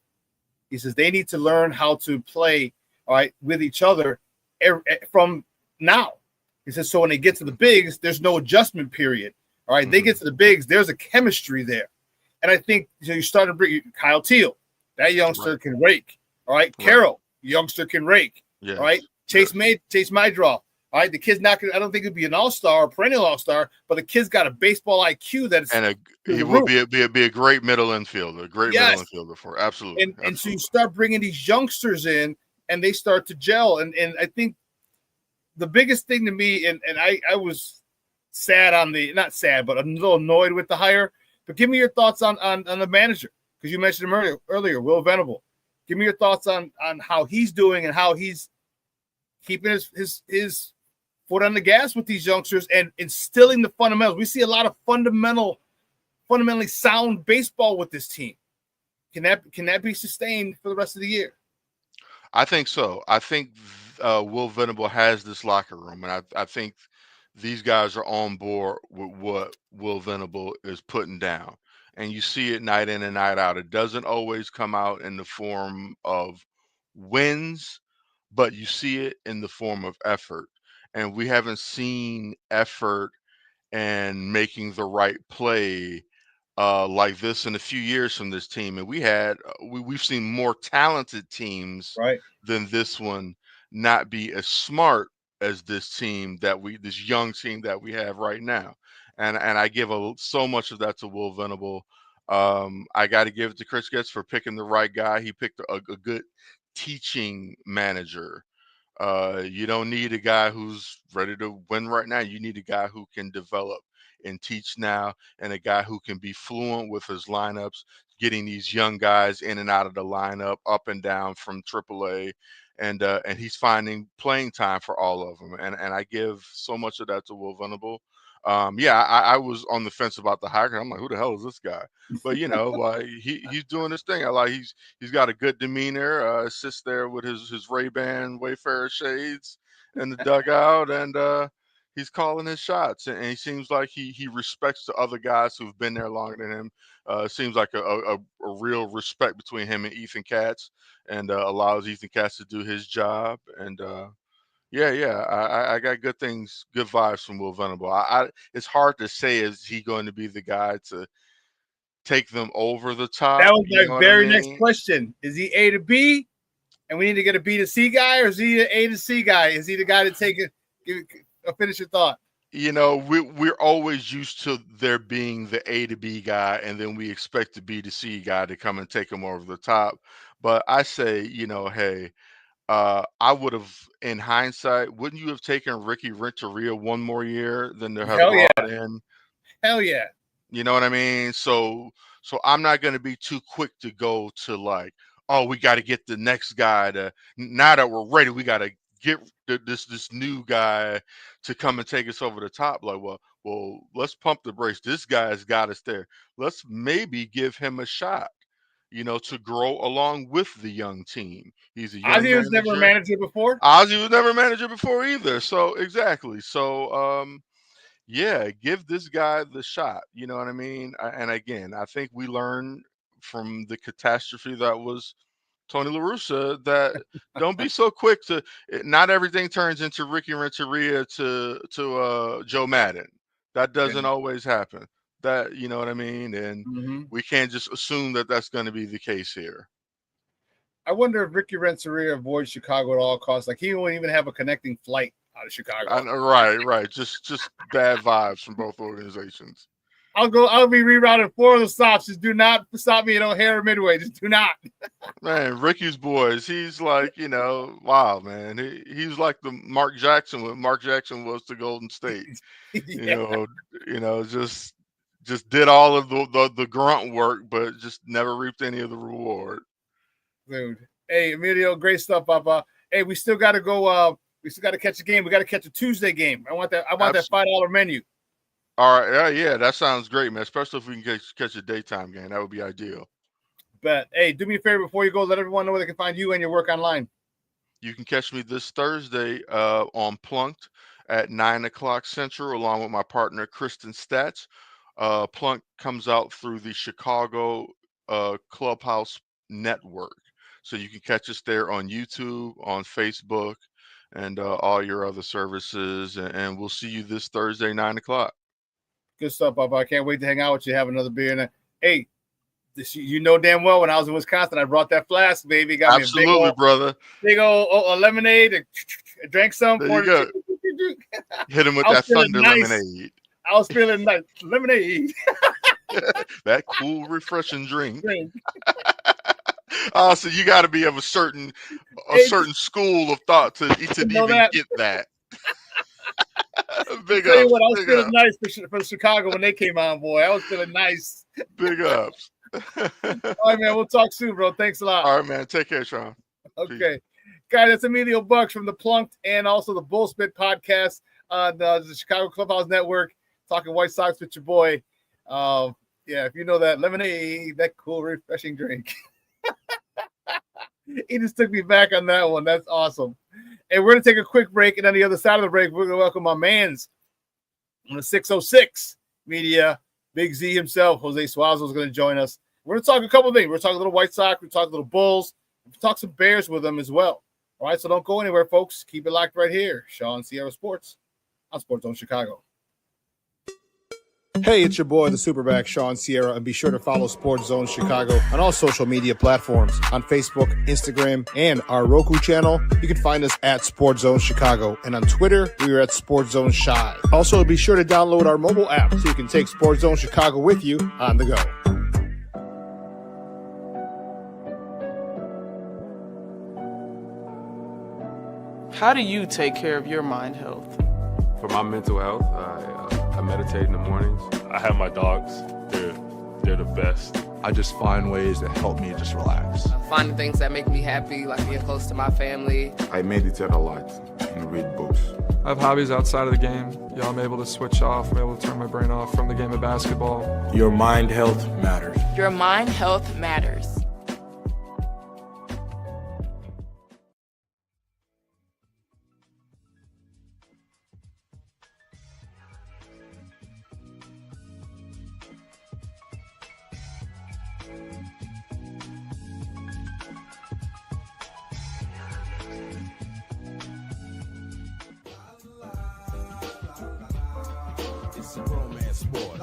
He says they need to learn how to play, all right, with each other from now. He says, so when they get to the bigs, there's no adjustment period. All right, They get to the bigs, there's a chemistry there. And I think you start to bring Kyle Teal, that youngster can rake. All right, Carroll, youngster can rake. Yes. All right, Chase Madraw. All right, the kid's not gonna, I don't think he'd be an all-star or perennial all-star, but the kid's got a baseball IQ that's he will be a great middle infielder, middle infielder for absolutely. And so you start bringing these youngsters in, and they start to gel. And I think the biggest thing to me, and I was sad not sad, but a little annoyed with the hire. But give me your thoughts on the manager, because you mentioned him earlier, Will Venable. Give me your thoughts on how he's doing and how he's keeping his foot on the gas with these youngsters and instilling the fundamentals. We see a lot of fundamentally sound baseball with this team. Can that be sustained for the rest of the year? I think so. I think Will Venable has this locker room, and I think these guys are on board with what Will Venable is putting down. And you see it night in and night out. It doesn't always come out in the form of wins, but you see it in the form of effort. and we haven't seen effort and making the right play like this in a few years from this team. And we've seen more talented teams Right. than this one not be as smart as this young team that we have right now. And I give so much of that to Will Venable. I got to give it to Chris Getz for picking the right guy. He picked a good teaching manager. You don't need a guy who's ready to win right now. You need a guy who can develop and teach now, and a guy who can be fluent with his lineups, getting these young guys in and out of the lineup, up and down from AAA, and he's finding playing time for all of them. And I give so much of that to Will Venable. I was on the fence about the hire. I'm like, who the hell is this guy? But like he's doing his thing. I like he's got a good demeanor. Sits there with his Ray-Ban Wayfarer shades in the dugout, and he's calling his shots. And he seems like he respects the other guys who've been there longer than him. Seems like a real respect between him and Ethan Katz, and allows Ethan Katz to do his job. And I got good vibes from Will Venable. It's hard to say, is he going to be the guy to take them over the top? That was my very next question. Is he A to B, and we need to get a B to C guy, or is he an A to C guy? Is he the guy to take it? Finish your thought. We're always used to there being the A to B guy, and then we expect the B to C guy to come and take him over the top. But I say, hey, I would have, in hindsight, wouldn't you have taken Ricky Renteria one more year than to have brought in? Hell yeah. You know what I mean? So I'm not going to be too quick to go to like, oh, we got to get the next guy to. Now that we're ready, we got to get this new guy to come and take us over the top. Like, well, let's pump the brakes. This guy's got us there. Let's maybe give him a shot, to grow along with the young team. He's a young Ozzy manager. was never a manager before. Ozzy was never a manager before either. So exactly. So give this guy the shot. You know what I mean? And again, I think we learned from the catastrophe that was Tony La Russa that don't be so quick to. Not everything turns into Ricky Renteria to Joe Madden. That doesn't always happen. That, you know what I mean? And we can't just assume that that's going to be the case here. I wonder if Ricky Renteria avoids Chicago at all costs. Like, he won't even have a connecting flight out of Chicago. Right. Just bad vibes from both organizations. I'll be rerouting 4 of the stops. Just do not stop me at O'Hare or Midway. Just do not. Man, Ricky's boys. He's like, wow, man. He's like the Mark Jackson when Mark Jackson was to Golden State. Just did all of the grunt work, but just never reaped any of the reward. Dude. Hey, Emilio, great stuff, Papa. Hey, we still got to go. We still got to catch a game. We got to catch a Tuesday game. I want that $5 menu. All right. Yeah, that sounds great, man. Especially if we can catch a daytime game. That would be ideal. But, hey, do me a favor before you go. Let everyone know where they can find you and your work online. You can catch me this Thursday on Plunked at 9 o'clock Central, along with my partner, Kristen Stats. Plunk comes out through the Chicago Clubhouse Network. So you can catch us there on YouTube, on Facebook, and all your other services. And we'll see you this Thursday, 9 o'clock. Good stuff, Papa. I can't wait to hang out with you, have another beer. Hey, you know damn well when I was in Wisconsin, I brought that flask, baby. Got absolutely, me a brother. Big old lemonade. And drank some. There you go. Hit him with that thunder lemonade. I was feeling nice. Lemonade. That cool, refreshing drink. So you got to be of a certain school of thought to even get that. Big ups. I was feeling nice for Chicago when they came on, boy. I was feeling nice. Big ups. All right, man. We'll talk soon, bro. Thanks a lot. All right, man. Take care, Shawn. Okay. Peace. Guys, that's Emilio Bucks from the Plunked and also the Bullspit podcast on the Chicago Clubhouse Network, talking White Sox with your boy. If you know that lemonade, that cool, refreshing drink. He just took me back on that one. That's awesome. And we're going to take a quick break. And on the other side of the break, we're going to welcome my mans on the 606 media. Big Z himself, Jose Zuazo, is going to join us. We're going to talk a couple of things. We're talking a little White Sox. We're talking a little Bulls. We'll talk some Bears with them as well. All right, so don't go anywhere, folks. Keep it locked right here. Shawn Sierra Sports on Sports Zone Chicago. Hey, it's your boy, the SuperBack, Shawn Sierra, and be sure to follow Sports Zone Chicago on all social media platforms, on Facebook, Instagram, and our Roku channel. You can find us at Sports Zone Chicago, and on Twitter, we are at Sports Zone Shy. Also, be sure to download our mobile app so you can take Sports Zone Chicago with you on the go. How do you take care of your mind health? For my mental health, I meditate in the mornings. I have my dogs. They're the best. I just find ways that help me just relax. Finding things that make me happy, like being close to my family. I meditate a lot and read books. I have hobbies outside of the game. Yeah, I'm able to switch off. I'm able to turn my brain off from the game of basketball. Your mind health matters. Your mind health matters. It's a romance sport.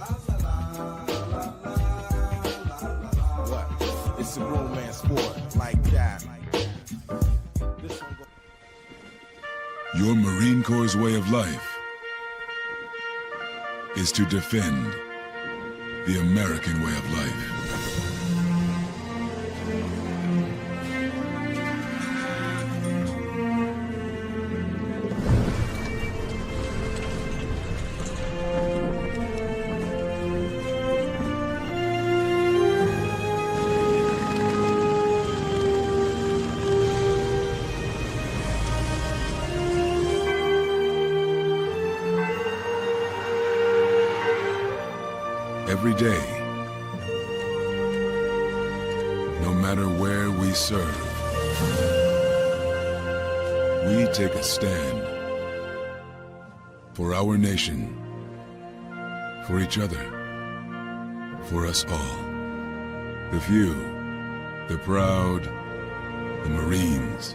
What? It's a romance sport like that. Your Marine Corps' way of life is to defend the American way of life. Every day, no matter where we serve, we take a stand for our nation, for each other, for us all. The few, the proud, the Marines.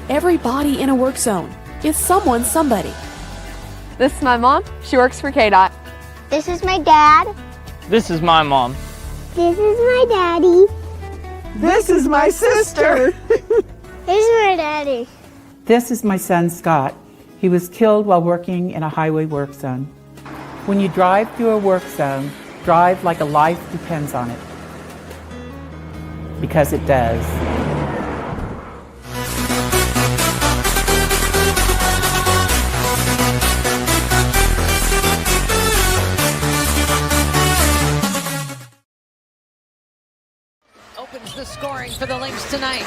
Every body in a work zone is someone's somebody. This is my mom. She works for KDOT. This is my dad. This is my mom. This is my daddy. This is my sister. This is my daddy. This is my son, Scott. He was killed while working in a highway work zone. When you drive through a work zone, drive like a life depends on it. Because it does. Opens the scoring for the Lynx tonight.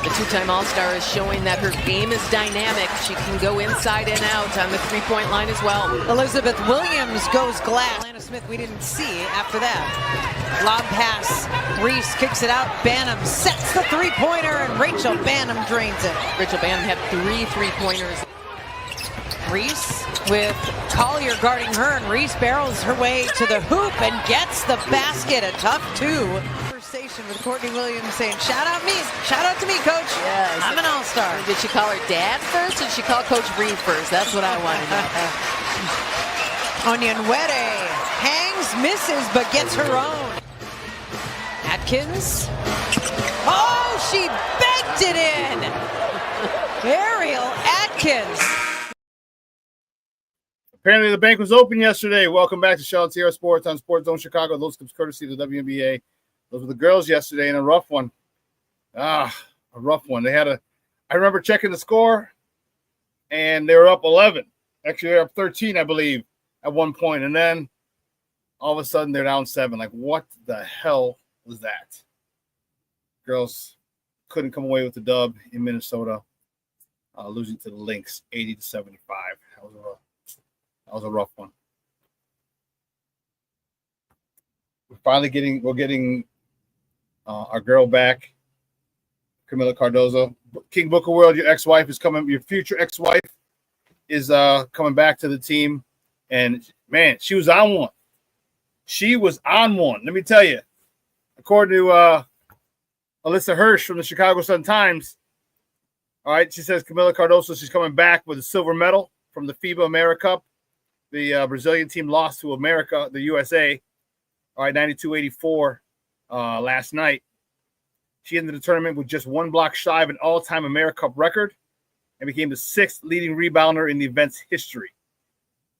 The two-time All-Star is showing that her game is dynamic. She can go inside and out on the three-point line as well. Elizabeth Williams goes glass. Atlanta Smith we didn't see after that. Lob pass. Reese kicks it out. Banham sets the three-pointer, and Rachel Banham drains it. Rachel Banham had 3 three-pointers. Reese with Collier guarding her, and Reese barrels her way to the hoop and gets the basket. A tough two. Conversation with Courtney Williams saying, shout out to me, coach. Yes. I'm an all-star. Did she call her dad first, or did she call Coach Reed first? That's what I want to know. Onyenwere hangs, misses, but gets her own. Atkins. Oh, she banked it in. Ariel Atkins. Apparently the bank was open yesterday. Welcome back to Shawn Sierra Sports on Sports Zone Chicago. Those comes courtesy of the WNBA. Those were the girls yesterday in a rough one. A rough one. I remember checking the score, and they were up 11. Actually, they were up 13, I believe, at one point. And then all of a sudden they're down 7. Like, what the hell was that? Girls couldn't come away with the dub in Minnesota, losing to the Lynx 80-75. That was a rough one. We're getting our girl back, Camila Cardozo. King Booker World, your ex-wife is coming. Your future ex-wife is coming back to the team, and man, she was on one. Let me tell you, according to Alyssa Hirsch from the Chicago Sun-Times, all right, she says Camila Cardoso, she's coming back with a silver medal from the FIBA AmeriCup. The Brazilian team lost to the USA, all right, 92-84 last night. She ended the tournament with just one block shy of an all-time AmeriCup record and became the 6th leading rebounder in the event's history.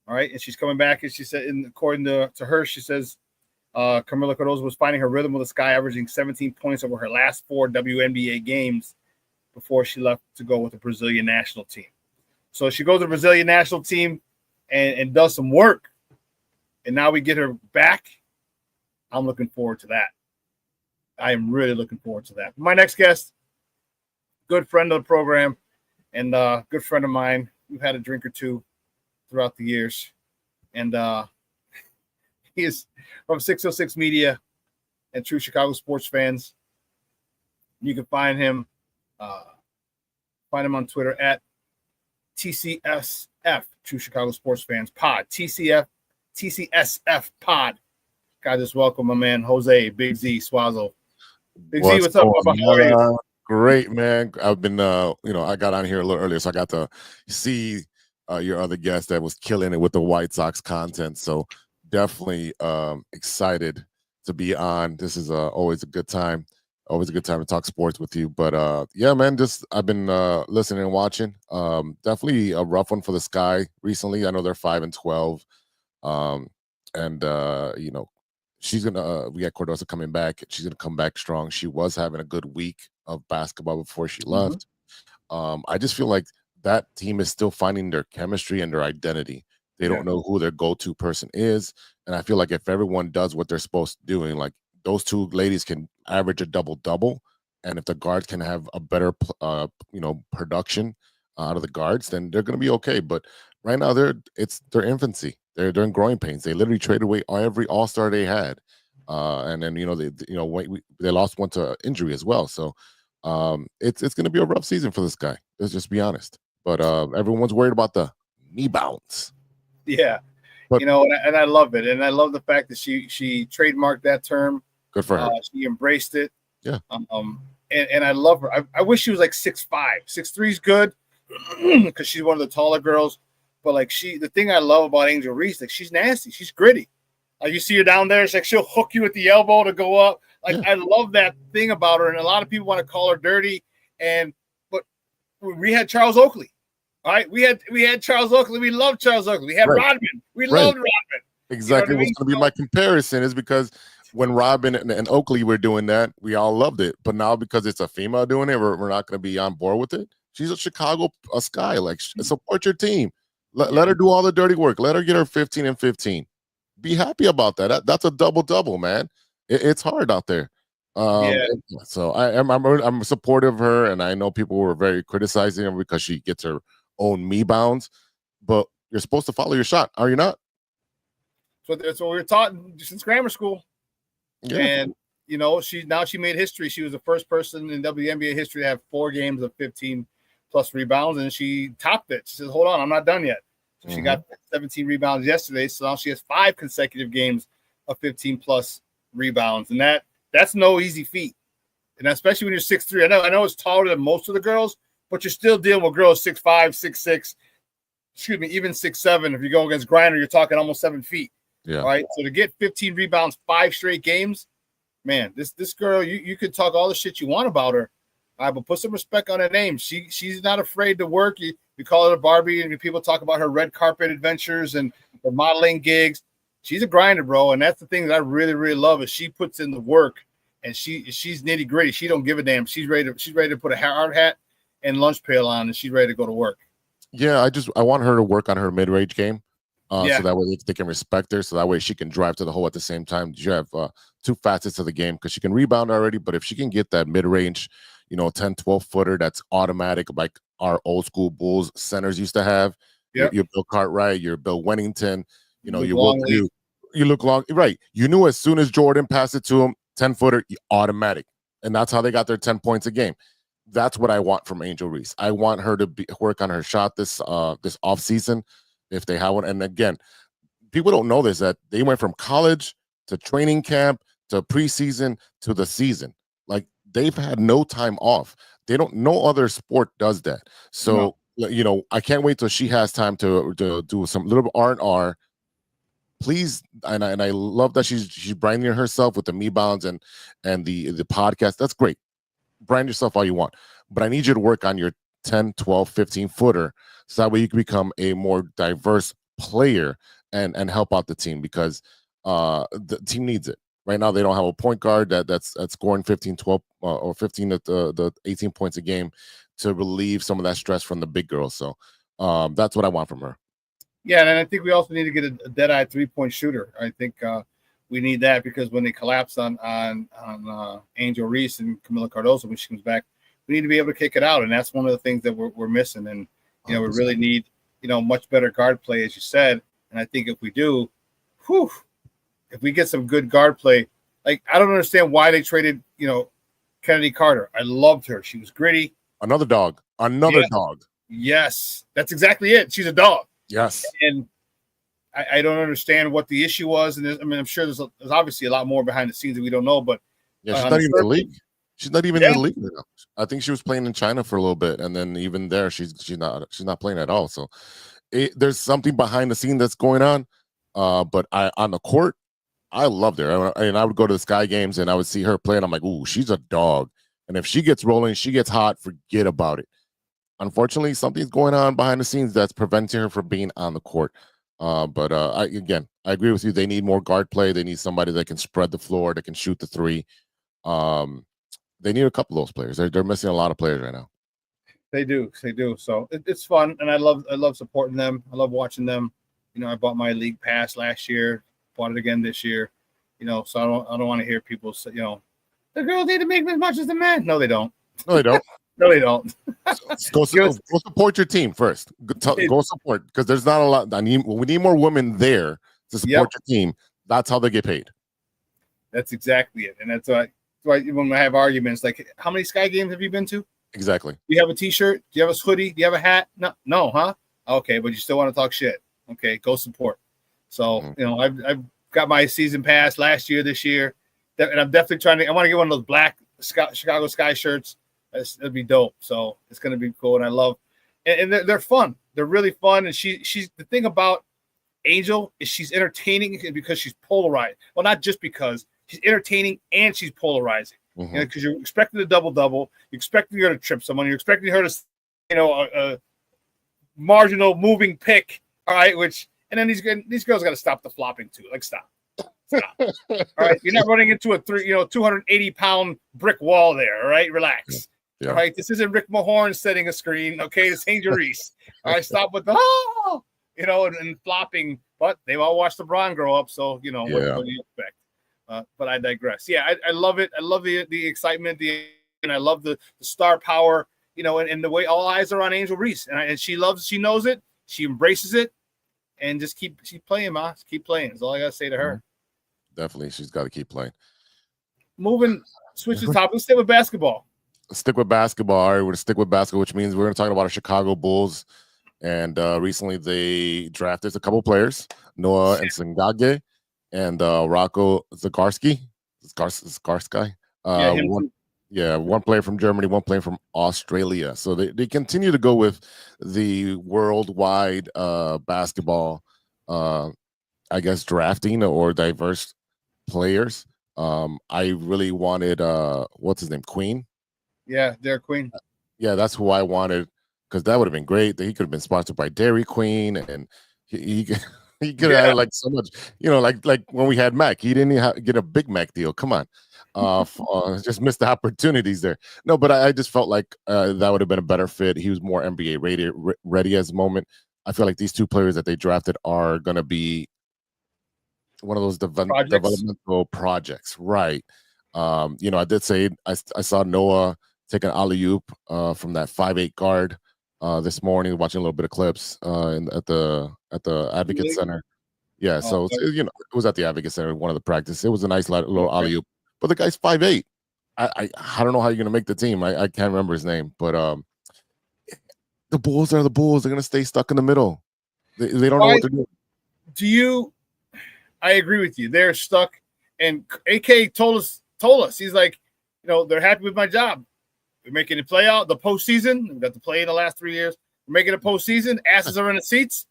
All right, and she's coming back, and she said, according to her, she says Camila Cardoso was finding her rhythm with the sky, averaging 17 points over her last 4 WNBA games before she left to go with the Brazilian national team. So she goes to the Brazilian national team and does some work, and now we get her back. I'm looking forward to that. I am really looking forward to that. My next guest, good friend of the program and good friend of mine. We've had a drink or two throughout the years. And he is from 606 Media and True Chicago Sports Fans. You can find him on Twitter at TCSF, True Chicago Sports Fans Pod. TCSF Pod. Guys, just welcome my man, Jose Big-Z Zuazo. Big Z, what's up? How are you? Great, man. I've been, I got on here a little earlier, so I got to see your other guest that was killing it with the White Sox content. So definitely excited to be on. This is always a good time. Always a good time to talk sports with you. But yeah, man, I've been listening and watching. Definitely a rough one for the Sky recently. I know they're 5-12. She's gonna we got Cardoso coming back. She's gonna come back strong. She was having a good week of basketball before she left. I just feel like that team is still finding their chemistry and their identity. They don't know who their go-to person is, and I feel like if everyone does what they're supposed to do, like those two ladies can average a double-double, and if the guards can have a better production out of the guards, then they're gonna be okay. But right now it's their infancy. They're in growing pains. They literally traded away every All-Star they had, and then they lost one to injury as well. So it's going to be a rough season for this guy. Let's just be honest. But everyone's worried about the knee bounce. Yeah, but, and I love it, and I love the fact that she trademarked that term. Good for her. She embraced it. Yeah. And I love her. I wish she was like 6'5". 6'3" is good because she's one of the taller girls. But like the thing I love about Angel Reese, like she's nasty, she's gritty. Like you see her down there, it's like she'll hook you with the elbow to go up. Like I love that thing about her, and a lot of people want to call her dirty. But we had Charles Oakley, all right. We had Charles Oakley. We loved Charles Oakley. We had Rodman. We loved Rodman. Exactly. What's going to be my comparison is because when Rodman and Oakley were doing that, we all loved it. But now because it's a female doing it, we're not going to be on board with it. She's a Chicago Sky. Like support your team. Let her do all the dirty work. Let her get her 15 and 15. Be happy about that. That's a double-double, man. It's hard out there. So I'm supportive of her, and I know people were very criticizing her because she gets her own me bounds. But you're supposed to follow your shot, are you not? So that's what we were taught since grammar school. Yeah. And she made history. She was the first person in WNBA history to have 4 games of 15 plus rebounds, and she topped it. She says, hold on, I'm not done yet. So she got 17 rebounds yesterday, so now she has 5 consecutive games of 15 plus rebounds, and that's no easy feat. And especially when you're 6'3". I know it's taller than most of the girls, but you're still dealing with girls 6'5", 6'6", even 6'7". If you go against Griner, you're talking almost 7 feet. Yeah. All right. So to get 15 rebounds, 5 straight games, man, this girl, you could talk all the shit you want about her. All right, but put some respect on her name. She's not afraid to work. You call her Barbie, and people talk about her red carpet adventures and her modeling gigs. She's a grinder, bro, and that's the thing that I really, really love is she puts in the work, and she's nitty gritty. She don't give a damn. She's ready to put a hard hat and lunch pail on, and she's ready to go to work. Yeah, I want her to work on her mid-range game, so that way they can respect her. So that way she can drive to the hole at the same time. You have 2 facets of the game because she can rebound already, but if she can get that mid-range, 10, 12 footer that's automatic, like our old school Bulls centers used to have. Yep. Your Bill Cartwright, your Bill Wennington, you look long, right? You knew as soon as Jordan passed it to him, 10 footer, automatic, and that's how they got their 10 points a game. That's what I want from Angel Reese. I want her to work on her shot this off season if they have one. And again, people don't know this, that they went from college to training camp to preseason to the season. Like they've had no time off. They don't. No other sport does that. So I can't wait till she has time to do some little bit R&R. Please, and I love that she's branding herself with the Me Bounds and the podcast. That's great. Brand yourself all you want, but I need you to work on your 10, 12, 15 footer so that way you can become a more diverse player and help out the team, because the team needs it. Right now they don't have a point guard that's scoring 15, 12 or 15 at the 18 points a game to relieve some of that stress from the big girls. So that's what I want from her. Yeah, and I think we also need to get a dead-eye three-point shooter. I think we need that, because when they collapse on Angel Reese and Camila Cardoso when she comes back, we need to be able to kick it out, and that's one of the things that we're missing. And we really need much better guard play, as you said. And I think if we do, if we get some good guard play, like I don't understand why they traded Kennedy Carter. I loved her. She was gritty. Another dog. Dog. Yes, that's exactly it. She's a dog. Yes. And I don't understand what the issue was. And I'm sure there's obviously a lot more behind the scenes that we don't know. But yeah, she's not even in the league. She's not even in the league now. I think she was playing in China for a little bit, and then even there, she's not playing at all. So there's something behind the scene that's going on. But on the court, I loved her. And I would go to the Sky games and I would see her play, and I'm like, ooh, she's a dog. And if she gets rolling, she gets hot, forget about it. Unfortunately, something's going on behind the scenes that's preventing her from being on the court. But I agree with you. They need more guard play. They need somebody that can spread the floor, that can shoot the three. They need a couple of those players. They're missing a lot of players right now. They do. So it's fun, and I love supporting them. I love watching them. I bought my league pass last year, bought it again this year. So I don't want to hear people say, the girls need to make as much as the men. No, they don't. No, they don't. No, they don't. Go support your team first. Go support, because there's not a lot. We need more women there to support your team. That's how they get paid. That's exactly it, and that's why when I have arguments like, how many Sky games have you been to? Exactly. Do you have a T-shirt? Do you have a hoodie? Do you have a hat? No, huh? Okay, but you still want to talk shit. Okay, go support. So I've got my season pass last year, this year, and I'm definitely I want to get one of those black Chicago Sky shirts. That'd be dope. So it's gonna be cool, and I love, and they're fun. They're really fun, and she's the thing about Angel is she's entertaining because she's polarized. Well, not just because she's entertaining and she's polarizing. Because you're expecting a double-double, you're expecting her to trip someone, you're expecting her to, a marginal moving pick. All right, and then these girls got to stop the flopping too. Like stop. All right, you're not running into a 280-pound brick wall there. All right, relax. Yeah. All right, this isn't Rick Mahorn setting a screen. Okay, this ain't Angel Reese. All right, stop with the and flopping. But they've all watched LeBron grow up, so what do you expect? But I digress. Yeah, I love it. I love the excitement, and I love the star power. And the way all eyes are on Angel Reese, and she knows it. She embraces it, and just keep playing, ma. Keep playing. That's all I gotta say to her. Definitely, she's got to keep playing. Switch the topic. Let's stay with basketball. Stick with basketball. All right, we're going to stick with basketball, which means we're going to talk about our Chicago Bulls. And recently they drafted a couple players, Noah and Singage and Rocco Zagarsky. Zagarsky. One player from Germany, one player from Australia. So they continue to go with the worldwide basketball, drafting or diverse players. I really wanted what's his name, Queen. Yeah, Derek Queen. Yeah, that's who I wanted, because that would have been great. He could have been sponsored by Dairy Queen, and he could have had so much, like when we had Mac, he didn't get a Big Mac deal. Come on, just missed the opportunities there. No, but I just felt like that would have been a better fit. He was more NBA ready as a moment. I feel like these two players that they drafted are going to be one of those developmental projects, right? I did say I saw Noah take an alley-oop from that 5'8" guard this morning, watching a little bit of clips at the Advocate Center. Yeah, so it was at the Advocate Center, one of the practice. It was a nice little alley-oop, but the guy's 5'8". I don't know how you're gonna make the team. I can't remember his name, but the Bulls are the Bulls. They're gonna stay stuck in the middle. They don't know what they're doing. I agree with you. They're stuck, And AK told us, he's like, they're happy with my job. We're making the playout, the postseason. We got to play in the last 3 years. We're making a postseason. Asses are in the seats.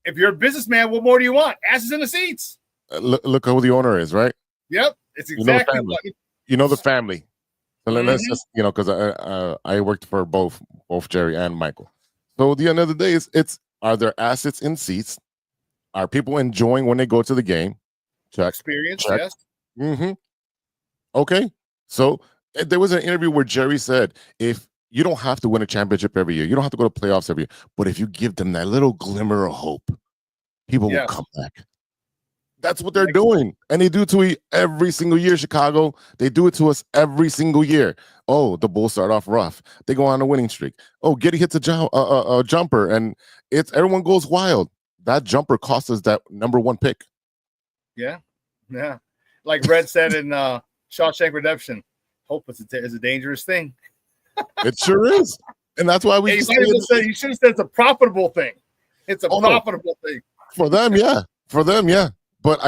If you're a businessman, what more do you want? Asses in the seats. Look who the owner is, right? Yep, it's exactly what. The family. So let's just, because I worked for both Jerry and Michael. So at the end of the day, it's are there assets in seats? Are people enjoying when they go to the game? Check. Experience, check. yes. Mm-hmm. Okay. So there was an interview where Jerry said, if you don't have to win a championship every year, you don't have to go to playoffs every year, but if you give them that little glimmer of hope, people will come back. That's what they're doing. And they do it to every single year, Chicago. They do it to us every single year. Oh, the Bulls start off rough. They go on a winning streak. Oh, Giddey hits a jumper, and everyone goes wild. That jumper cost us that #1 pick. Yeah. Like Red said in Shawshank Redemption, hope is a dangerous thing. It sure is. And that's why we you should have said it's a profitable thing. It's a profitable thing. For them, yeah. For them, yeah. But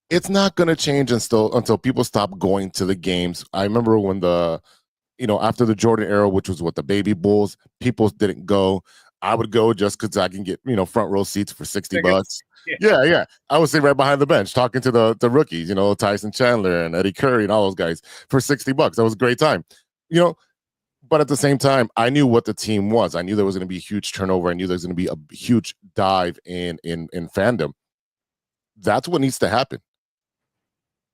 it's not going to change until people stop going to the games. I remember when after the Jordan era, which was the baby Bulls, people didn't go. I would go just because I can get, front row seats for $60. Yeah. I would sit right behind the bench talking to the rookies, Tyson Chandler and Eddie Curry and all those guys for $60. That was a great time, But at the same time, I knew what the team was. I knew there was going to be a huge turnover. I knew there was going to be a huge dive in fandom. That's what needs to happen.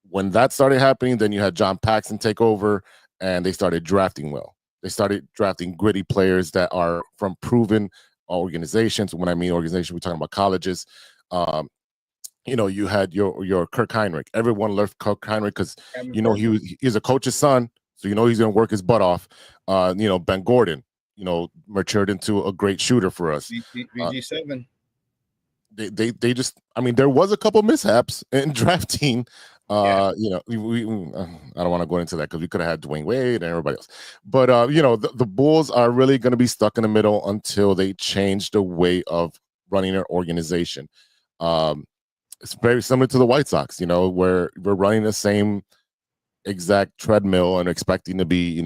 When that started happening, then you had John Paxson take over, and they started drafting well. They started drafting gritty players that are from proven organizations. When I mean organization, we're talking about colleges. You had your Kirk Heinrich. Everyone loved Kirk Heinrich because he's a coach's son, so he's going to work his butt off. Ben Gordon, matured into a great shooter for us. VG7. They just, there was a couple mishaps in drafting. I don't want to go into that because we could have had Dwayne Wade and everybody else. But the Bulls are really going to be stuck in the middle until they change the way of running their organization. It's very similar to the White Sox, where we're running the same exact treadmill and expecting to be,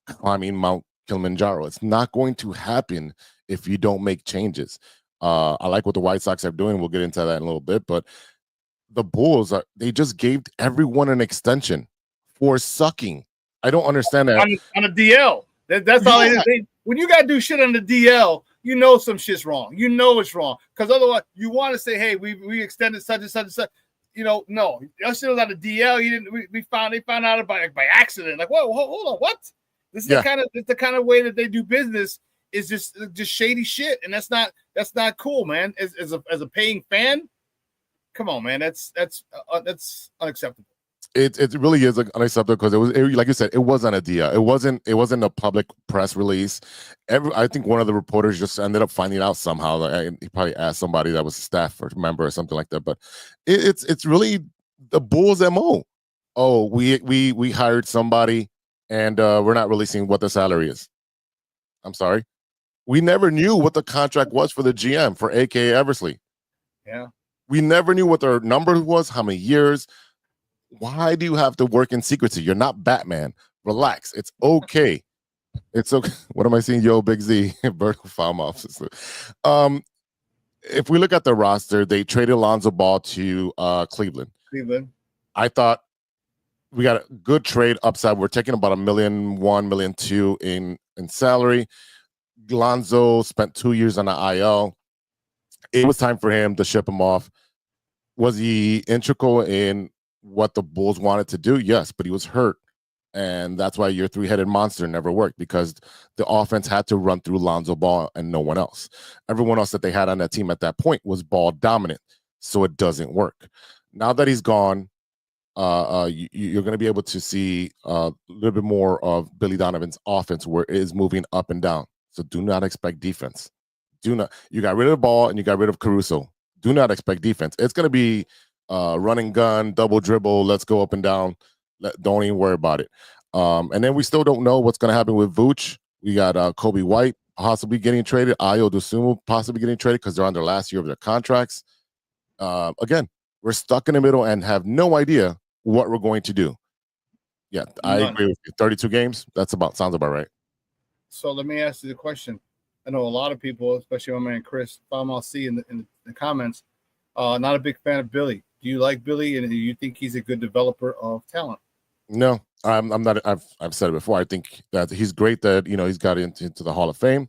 climbing Mount Kilimanjaro. It's not going to happen if you don't make changes. I like what the White Sox are doing. We'll get into that in a little bit, but the Bulls they just gave everyone an extension for sucking. I don't understand that. On a DL. That's all it is. When you gotta do shit on the DL, some shit's wrong. It's wrong. Because otherwise you want to say, hey, we extended such and such and such. No, that shit was on the DL. They found out about it by accident. Like, whoa, hold on, what? This is the kind of way that they do business. Is just shady shit, and that's not cool, man. As a paying fan, come on, man, that's unacceptable. It really is unacceptable because it was like you said, it wasn't a deal. It wasn't a public press release. I think one of the reporters just ended up finding out somehow. He probably asked somebody that was a staff or member or something like that. But it's really the Bulls' MO. Oh, we hired somebody, and we're not releasing what the salary is. I'm sorry. We never knew what the contract was for the GM, for A.K.A. Eversley. Yeah. We never knew what their number was, how many years. Why do you have to work in secrecy? You're not Batman. Relax. It's okay. It's okay. What am I seeing? Yo, Big Z, Berto Farm Officer. If we look at the roster, they traded Alonzo Ball to Cleveland. I thought we got a good trade upside. We're taking about $1.1 million, $1.2 million in salary. Lonzo spent 2 years on the IL. It was time for him to ship him off. Was he integral in what the Bulls wanted to do? Yes, but he was hurt. And that's why your three-headed monster never worked, because the offense had to run through Lonzo Ball and no one else. Everyone else that they had on that team at that point was ball dominant, so it doesn't work. Now that he's gone, you're going to be able to see a little bit more of Billy Donovan's offense, where it is moving up and down. So do not expect defense. You got rid of the ball and you got rid of Caruso. Do not expect defense. It's going to be run and gun, double dribble, let's go up and down. Don't even worry about it. And then we still don't know what's going to happen with Vooch. We got Kobe White possibly getting traded, Ayo Dosunmu possibly getting traded because they're on their last year of their contracts. Again, we're stuck in the middle and have no idea what we're going to do. Yeah, I None. agree with you. 32 games, sounds about right. So let me ask you the question. I know a lot of people, especially my man Chris, FMLC in the comments, not a big fan of Billy. Do you like Billy, and do you think he's a good developer of talent? No, I'm not. I've said it before. I think that he's great that he's got into the Hall of Fame,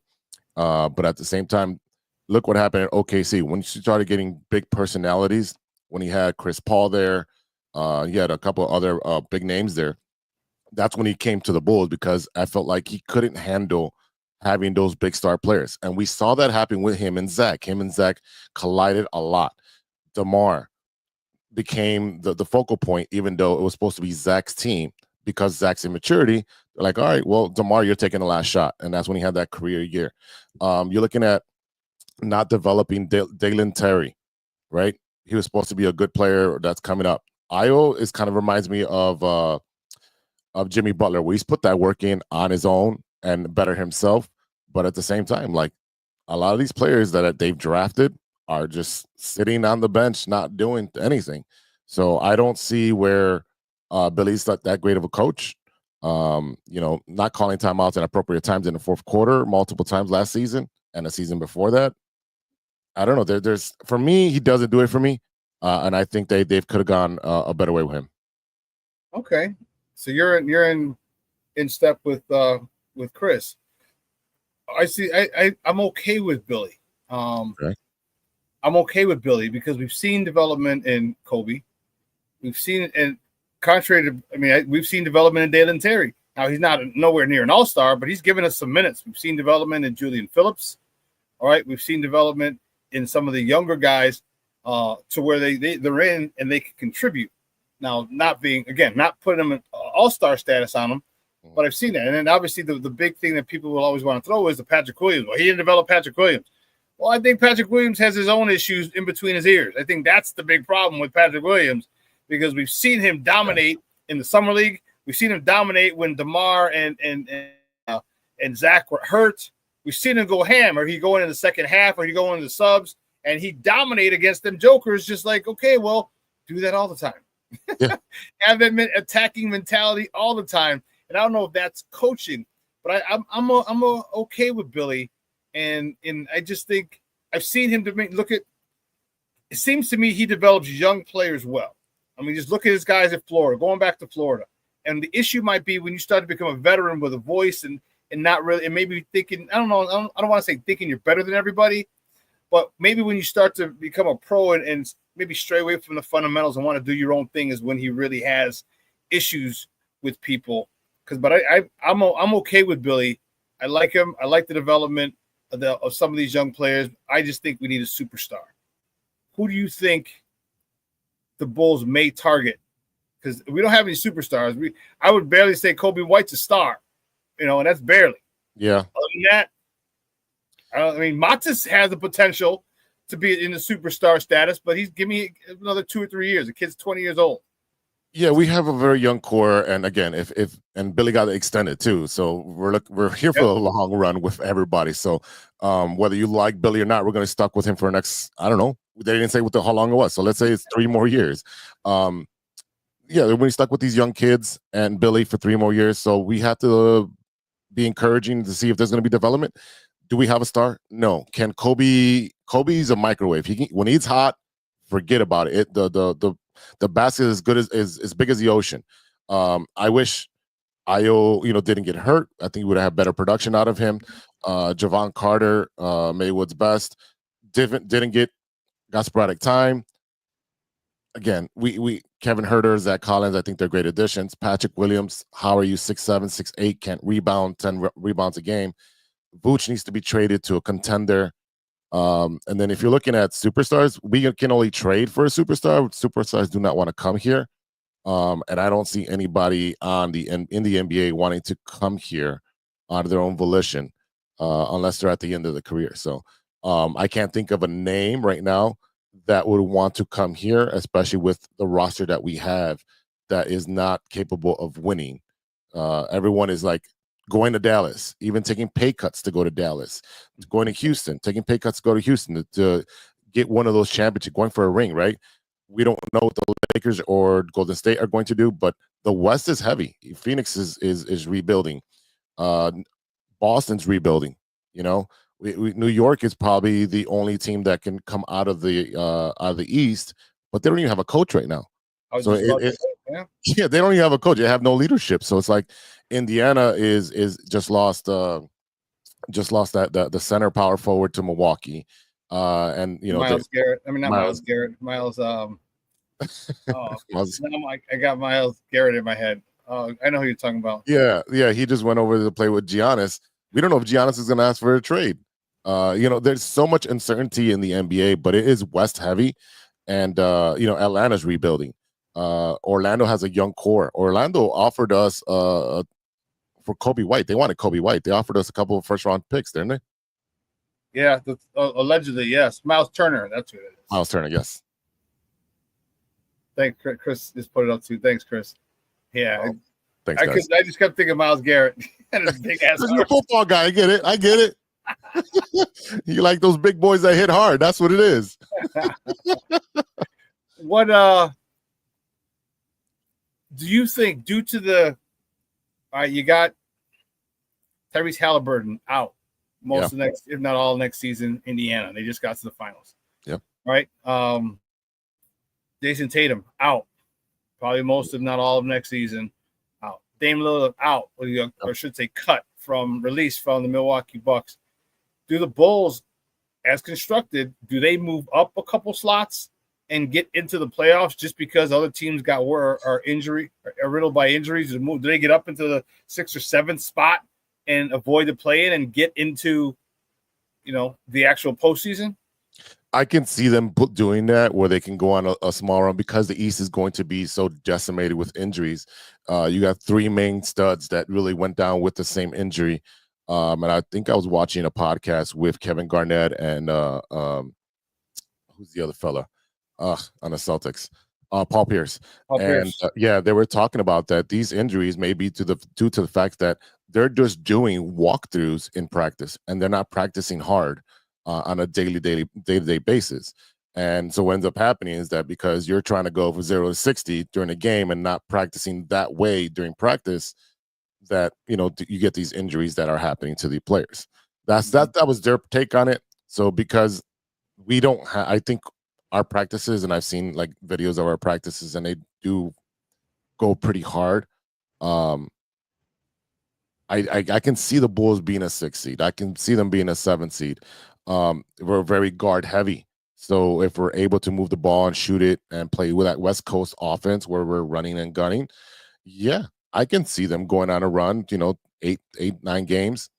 but at the same time, look what happened at OKC when you started getting big personalities. When he had Chris Paul there, he had a couple other big names there. That's when he came to the Bulls because I felt like he couldn't handle having those big star players, and we saw that happen with him and Zach. Him and Zach collided a lot. DeMar became the focal point, even though it was supposed to be Zach's team, because Zach's immaturity. They're like, all right, well, DeMar, you're taking the last shot, and that's when he had that career year. You're looking at not developing Dalen Terry, right? He was supposed to be a good player that's coming up. Ayo is kind of reminds me of Jimmy Butler, where he's put that work in on his own and better himself. But at the same time, like a lot of these players that they've drafted are just sitting on the bench, not doing anything. So I don't see where Billy's not that great of a coach. Not calling timeouts at appropriate times in the fourth quarter multiple times last season and the season before that. I don't know. There's for me, he doesn't do it for me, and I think they could have gone a better way with him. Okay, so you're in step with Chris. I see. I'm okay with Billy. Okay. I'm okay with Billy because we've seen development in Kobe. We've seen, and contrary to, we've seen development in Dalen Terry. Now he's not nowhere near an all-star, but he's given us some minutes. We've seen development in Julian Phillips. All right, we've seen development in some of the younger guys to where they're in and they can contribute. Now, not putting them in all-star status on them, but I've seen that. And then obviously the big thing that people will always want to throw is the Patrick Williams. Well, he didn't develop Patrick Williams. Well, I think Patrick Williams has his own issues in between his ears. I think that's the big problem with Patrick Williams because we've seen him dominate in the summer league. We've seen him dominate when DeMar and Zach were hurt. We've seen him go ham, or he go in the second half, or he go into the subs, and he dominate against them jokers. Just like, okay, well, do that all the time. Yeah. Have that attacking mentality all the time. And I don't know if that's coaching, but I'm okay with Billy. And I just think I've seen him look at. It seems to me he develops young players well. Just look at his guys at Florida, going back to Florida. And the issue might be when you start to become a veteran with a voice and not really, and maybe thinking, I don't know, I don't want to say thinking you're better than everybody, but maybe when you start to become a pro and maybe stray away from the fundamentals and want to do your own thing is when he really has issues with people. But I'm okay with Billy. I like him. I like the development of some of these young players. I just think we need a superstar. Who do you think the Bulls may target? Because we don't have any superstars. I would barely say Kobe White's a star, and that's barely. Yeah. Other than that, Matas has the potential to be in the superstar status, but give me another 2 or 3 years. The kid's 20 years old. Yeah, we have a very young core, and again, and Billy got extended too, so we're here for a long run with everybody. So whether you like Billy or not, we're going to stuck with him for the next, I don't know. They didn't say how long it was, so let's say it's 3 more years. We're stuck with these young kids and Billy for 3 more years, so we have to be encouraging to see if there's going to be development. Do we have a star? No. Can Kobe? Kobe's a microwave. When he's hot, forget about it. The basket is good as big as the ocean. I wish Ayo, didn't get hurt. I think we would have better production out of him. Javon Carter, Maywood's best, got sporadic time. Again, we Kevin Huerter, Zach Collins, I think they're great additions. Patrick Williams, how are you 6'7", 6'8", can't rebound, 10 rebounds a game. Vooch needs to be traded to a contender. And then if you're looking at superstars, we can only trade for a superstar. Superstars do not want to come here. And I don't see anybody in the NBA wanting to come here out of their own volition unless they're at the end of the career. So I can't think of a name right now that would want to come here, especially with the roster that we have that is not capable of winning. Everyone is like going to Dallas, even taking pay cuts to go to Dallas, going to Houston, taking pay cuts to go to Houston to get one of those championships, going for a ring, right? We don't know what the Lakers or Golden State are going to do, but the West is heavy. Phoenix is rebuilding. Boston's rebuilding. You know, New York is probably the only team that can come out of the East, but they don't even have a coach right now. So yeah, they don't even have a coach. They have no leadership. So it's like Indiana is just lost the center power forward to Milwaukee, and you know Miles Garrett. I mean, not Miles Garrett. Miles. I got Miles Garrett in my head. I know who you're talking about. Yeah. He just went over to play with Giannis. We don't know if Giannis is going to ask for a trade. You know, there's so much uncertainty in the NBA, but it is West heavy, and you know, Atlanta's rebuilding. Orlando has a young core. Orlando offered us for Kobe White. They wanted Kobe White. They offered us a couple of first-round picks, didn't they? Yeah, allegedly, yes. Miles Turner, that's who it is. Miles Turner, yes. Thanks, Chris. Just put it up too. Thanks, Chris. Yeah, thanks, guys. I just kept thinking Miles Garrett and his big ass. You're a football guy. I get it. You like those big boys that hit hard. That's what it is. What do you think, due to the you got Tyrese Halliburton out most of next, if not all next season, Indiana. They just got to the finals. Yep. Right. Jason Tatum out. Probably most, if not all, of next season. Out. Dame Lillard out, or I should say released from the Milwaukee Bucks. Do the Bulls, as constructed, do they move up a couple slots and get into the playoffs just because other teams are riddled by injuries? Do they get up into the 6th or 7th spot and avoid the play-in and get into, you know, the actual postseason? I can see them doing that, where they can go on a small run, because the East is going to be so decimated with injuries. You got 3 main studs that really went down with the same injury. And I think I was watching a podcast with Kevin Garnett and who's the other fella on the Celtics? Paul Pierce. Yeah, they were talking about that these injuries may be due to the fact that they're just doing walkthroughs in practice, and they're not practicing hard on a day-to-day basis. And so what ends up happening is that because you're trying to go from 0 to 60 during a game and not practicing that way during practice, that, you know, you get these injuries that are happening to the players. That was their take on it. So because we don't I think our practices, and I've seen like videos of our practices, and they do go pretty hard. I can see the Bulls being a 6 seed. I can see them being a 7 seed. We're very guard heavy. So if we're able to move the ball and shoot it and play with that West Coast offense where we're running and gunning, yeah, I can see them going on a run, you know, 9 games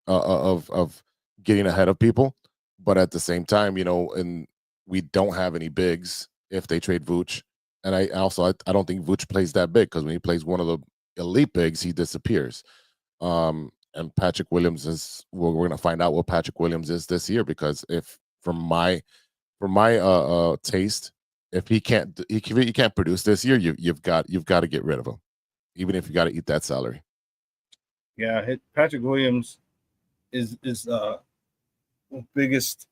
of getting ahead of people. But at the same time, you know, and we don't have any bigs if they trade Vooch. And I don't think Vooch plays that big, because when he plays one of the elite bigs, he disappears. And Patrick Williams is, we're going to find out what Patrick Williams is this year, because if from my taste, if he can't produce this year, you've got to get rid of him, even if you got to eat that salary. Yeah, Patrick Williams is the biggest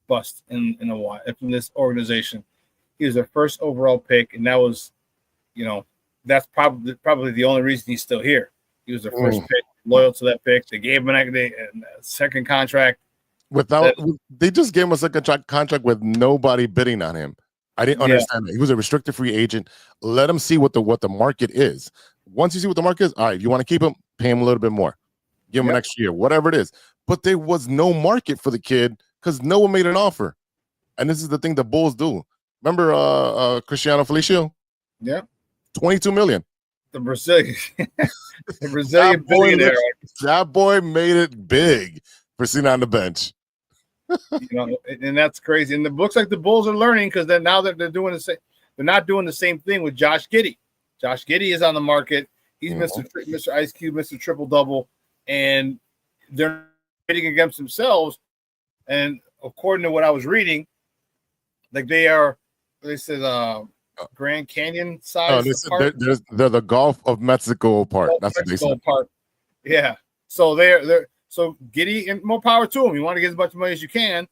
bust in a while from this organization. He was their first overall pick, and that was, you know, that's probably the only reason he's still here. He was their first pick, loyal to that pick. They gave him a second contract. They just gave him a second contract with nobody bidding on him. I didn't understand that. He was a restricted free agent. Let him see what the market is. Once you see what the market is, all right, if you want to keep him, pay him a little bit more. Give him an extra year, whatever it is. But there was no market for the kid because no one made an offer. And this is the thing the Bulls do. Remember Cristiano Felicio? Yeah. $22 million. The Brazilian billionaire. That boy made it big for sitting on the bench. You know, and that's crazy. And it looks like the Bulls are learning, because then now that they're doing the same, they're not doing the same thing with Josh Giddey. Josh Giddey is on the market. He's Mr. Ice Cube, Mr. Triple Double, and they're bidding against themselves. And according to what I was reading, like they said Grand Canyon size. They're the Gulf of Mexico part. That's what they said. Part. Yeah. So they're so Giddey, and more power to him. You want to get as much money as you can.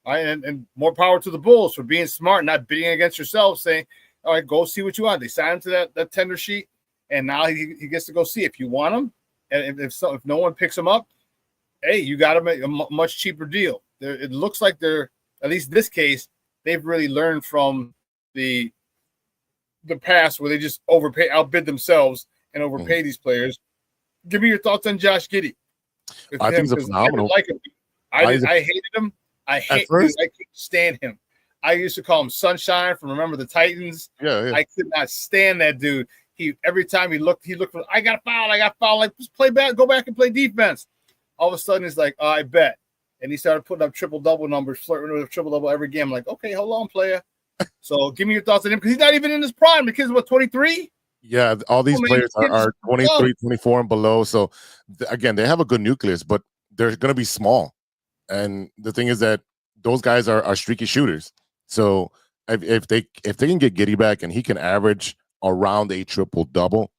Right? And more power to the Bulls for being smart, not bidding against yourself, saying, all right, go see what you want. They signed him to that tender sheet, and now he gets to go see if you want him. And if no one picks him up, hey, you got him a much cheaper deal. It looks like they're, at least this case, they've really learned from the past where they just outbid themselves and overpay these players. Give me your thoughts on Josh Giddey. I think he's a phenomenal. I hated him. I can't stand him. I used to call him Sunshine from Remember the Titans. Yeah. I could not stand that dude. Every time he looked for, I got fouled. Like, just play back, go back and play defense. All of a sudden, he's like, I bet. And he started putting up triple-double numbers, flirting with a triple-double every game. I'm like, okay, hold on, player. So give me your thoughts on him, because he's not even in his prime. The kid's, what, 23? Yeah, all these players are 23, 24 and below. So, again, they have a good nucleus, but they're going to be small. And the thing is that those guys are streaky shooters. So if they can get Giddey back and he can average around a triple-double,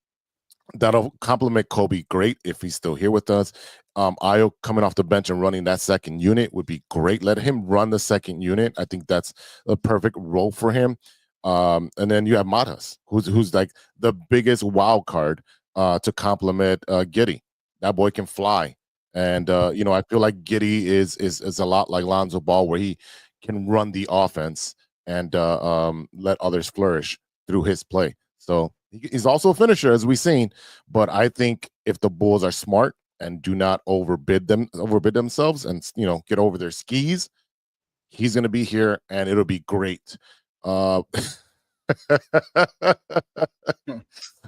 that'll complement Kobe great if he's still here with us. Ayo coming off the bench and running that second unit would be great. Let him run the second unit. I think that's a perfect role for him. And then you have Matas, who's like the biggest wild card to complement Giddey. That boy can fly. And I feel like Giddey is a lot like Lonzo Ball, where he can run the offense and let others flourish through his play. So he's also a finisher, as we've seen. But I think if the Bulls are smart and do not overbid themselves and get over their skis, he's going to be here and it'll be great. I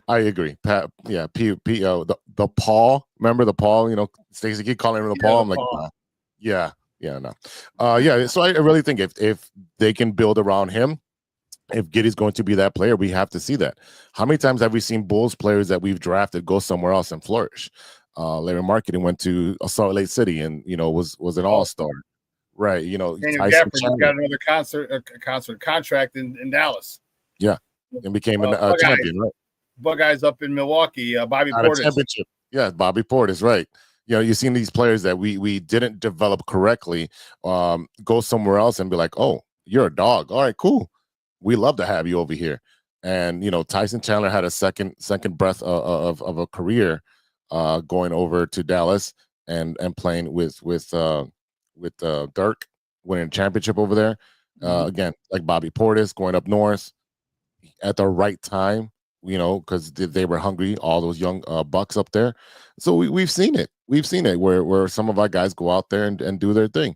agree. Pat, yeah, the Paul. Remember the Paul? Stacey keep calling him the Paul. I'm like, no. Yeah, no. So I really think if they can build around him, if Giddey's going to be that player, we have to see that. How many times have we seen Bulls players that we've drafted go somewhere else and flourish? Larry Marketing went to Salt Lake City and was an all-star. Right, Daniel Gafford just got another concert contract in Dallas. Yeah, and became a champion, right? Buckeyes up in Milwaukee, Bobby Portis. Championship. Yeah, Bobby Portis, right. You've seen these players that we didn't develop correctly go somewhere else and be like, oh, you're a dog. All right, cool. We love to have you over here. And, Tyson Chandler had a second breath of a career going over to Dallas and playing with Dirk, winning a championship over there. Again, like Bobby Portis going up north at the right time, because they were hungry, all those young bucks up there. So we've seen it. We've seen it where some of our guys go out there and do their thing.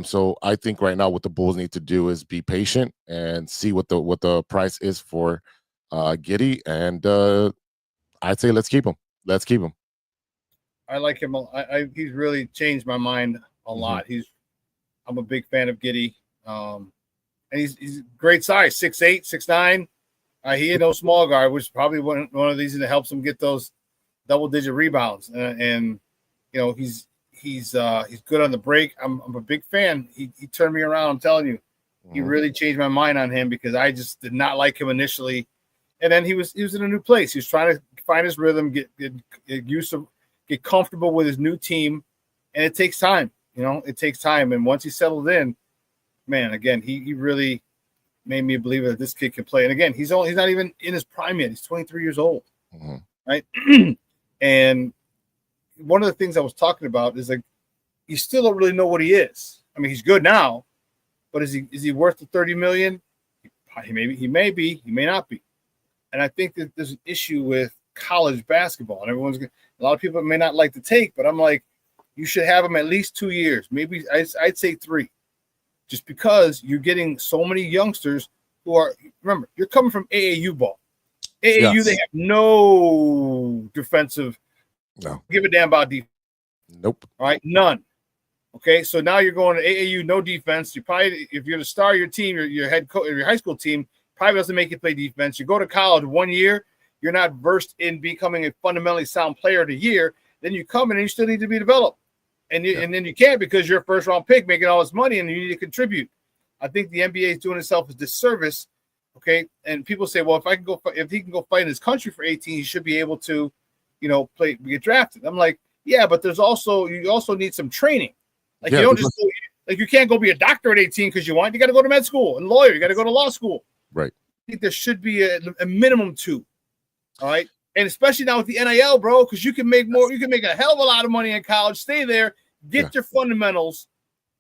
So I think right now what the Bulls need to do is be patient and see what the price is for Giddey. And I'd say let's keep him. I like him. He's really changed my mind a lot. I'm a big fan of Giddey. And he's great size, 6'8", 6'9". He ain't no small guy, which is probably one of these that helps him get those double-digit rebounds. And he's good on the break. I'm a big fan. He turned me around. I'm telling you, he really changed my mind on him, because I just did not like him initially. And then he was in a new place. He was trying to find his rhythm, get used to, get comfortable with his new team, and it takes time. It takes time. And once he settled in, man, again, he really made me believe that this kid can play. And again, he's not even in his prime yet. He's 23 years old, right? And one of the things I was talking about is, like, you still don't really know what he is. I mean, he's good now, but is he worth the $30 million? He may be, he may not be. And I think that there's an issue with college basketball, and a lot of people may not like to take, but I'm like, you should have him at least 2 years, maybe I'd say 3, just because you're getting so many youngsters who are, remember, you're coming from AAU ball. AAU, They have no defensive. No. Give a damn about defense. Nope. All right, none. Okay, so now you're going to AAU, no defense. You probably, if you're the star of your team, your head coach, your high school team probably doesn't make you play defense. You go to college 1 year, you're not versed in becoming a fundamentally sound player of the year. Then you come in and you still need to be developed, and then you can't, because you're a first round pick making all this money and you need to contribute. I think the NBA is doing itself a disservice. Okay, and people say, well, if he can go fight in his country for 18, he should be able to, get drafted. I'm like, yeah, but you also need some training. Like, you don't just go, Like you can't go be a doctor at 18 because you want. You got to go to med school and lawyer. You got to go to law school. Right. I think there should be a minimum 2. All right. And especially now with the NIL, bro, because you can make more. You can make a hell of a lot of money in college. Stay there, get your fundamentals,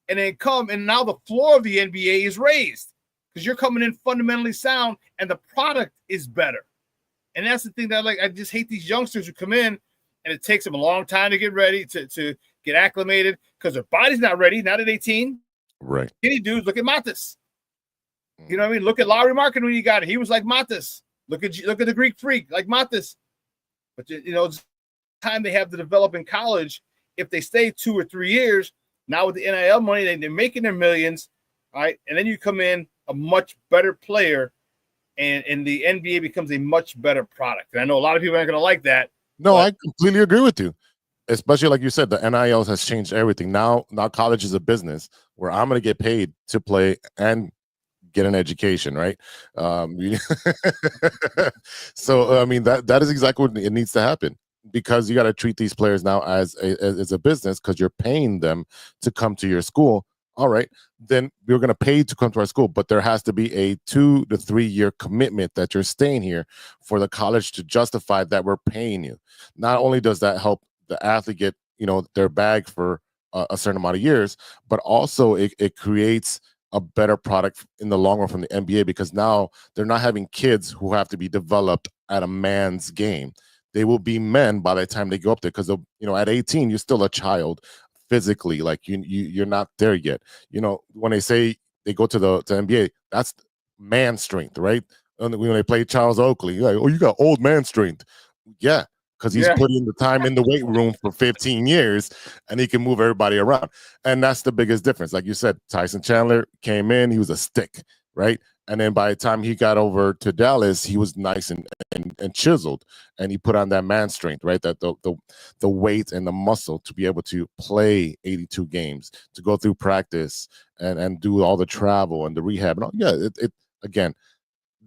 and then come. And now the floor of the NBA is raised because you're coming in fundamentally sound, and the product is better. And that's the thing that I just hate these youngsters who come in, and it takes them a long time to get ready to get acclimated because their body's not ready. Not at 18. Right. Skinny dudes, look at Matas. You know what I mean? Look at Larry Markin when he got it. He was like Matas. Look at the Greek Freak like Matas. But it's time they have to develop in college. If they stay 2 or 3 years, now with the NIL money, they're making their millions, all right? And then you come in a much better player, and the NBA becomes a much better product. And I know a lot of people aren't going to like that. No, I completely agree with you. Especially like you said, the NIL has changed everything. Now college is a business where I'm going to get paid to play and get an education, right? So I mean that is exactly what it needs to happen, because you got to treat these players now as a business, because you're paying them to come to your school. All right, then we're going to pay to come to our school, but there has to be a 2 to 3 year commitment that you're staying here for the college to justify that we're paying you. Not only does that help the athlete get their bag for a certain amount of years, but also it creates a better product in the long run from the NBA, because now they're not having kids who have to be developed at a man's game. They will be men by the time they go up there, because at 18 you're still a child physically. Like you're not there yet. When they say they go to the NBA, that's man strength, right? And when they play Charles Oakley, you're like, oh, you got old man strength. Yeah, because he's put in the time in the weight room for 15 years and he can move everybody around. And that's the biggest difference. Like you said, Tyson Chandler came in, he was a stick, right? And then by the time he got over to Dallas, he was nice and chiseled, and he put on that man strength, right? That the weight and the muscle to be able to play 82 games, to go through practice and do all the travel and the rehab. And all. Yeah, it again,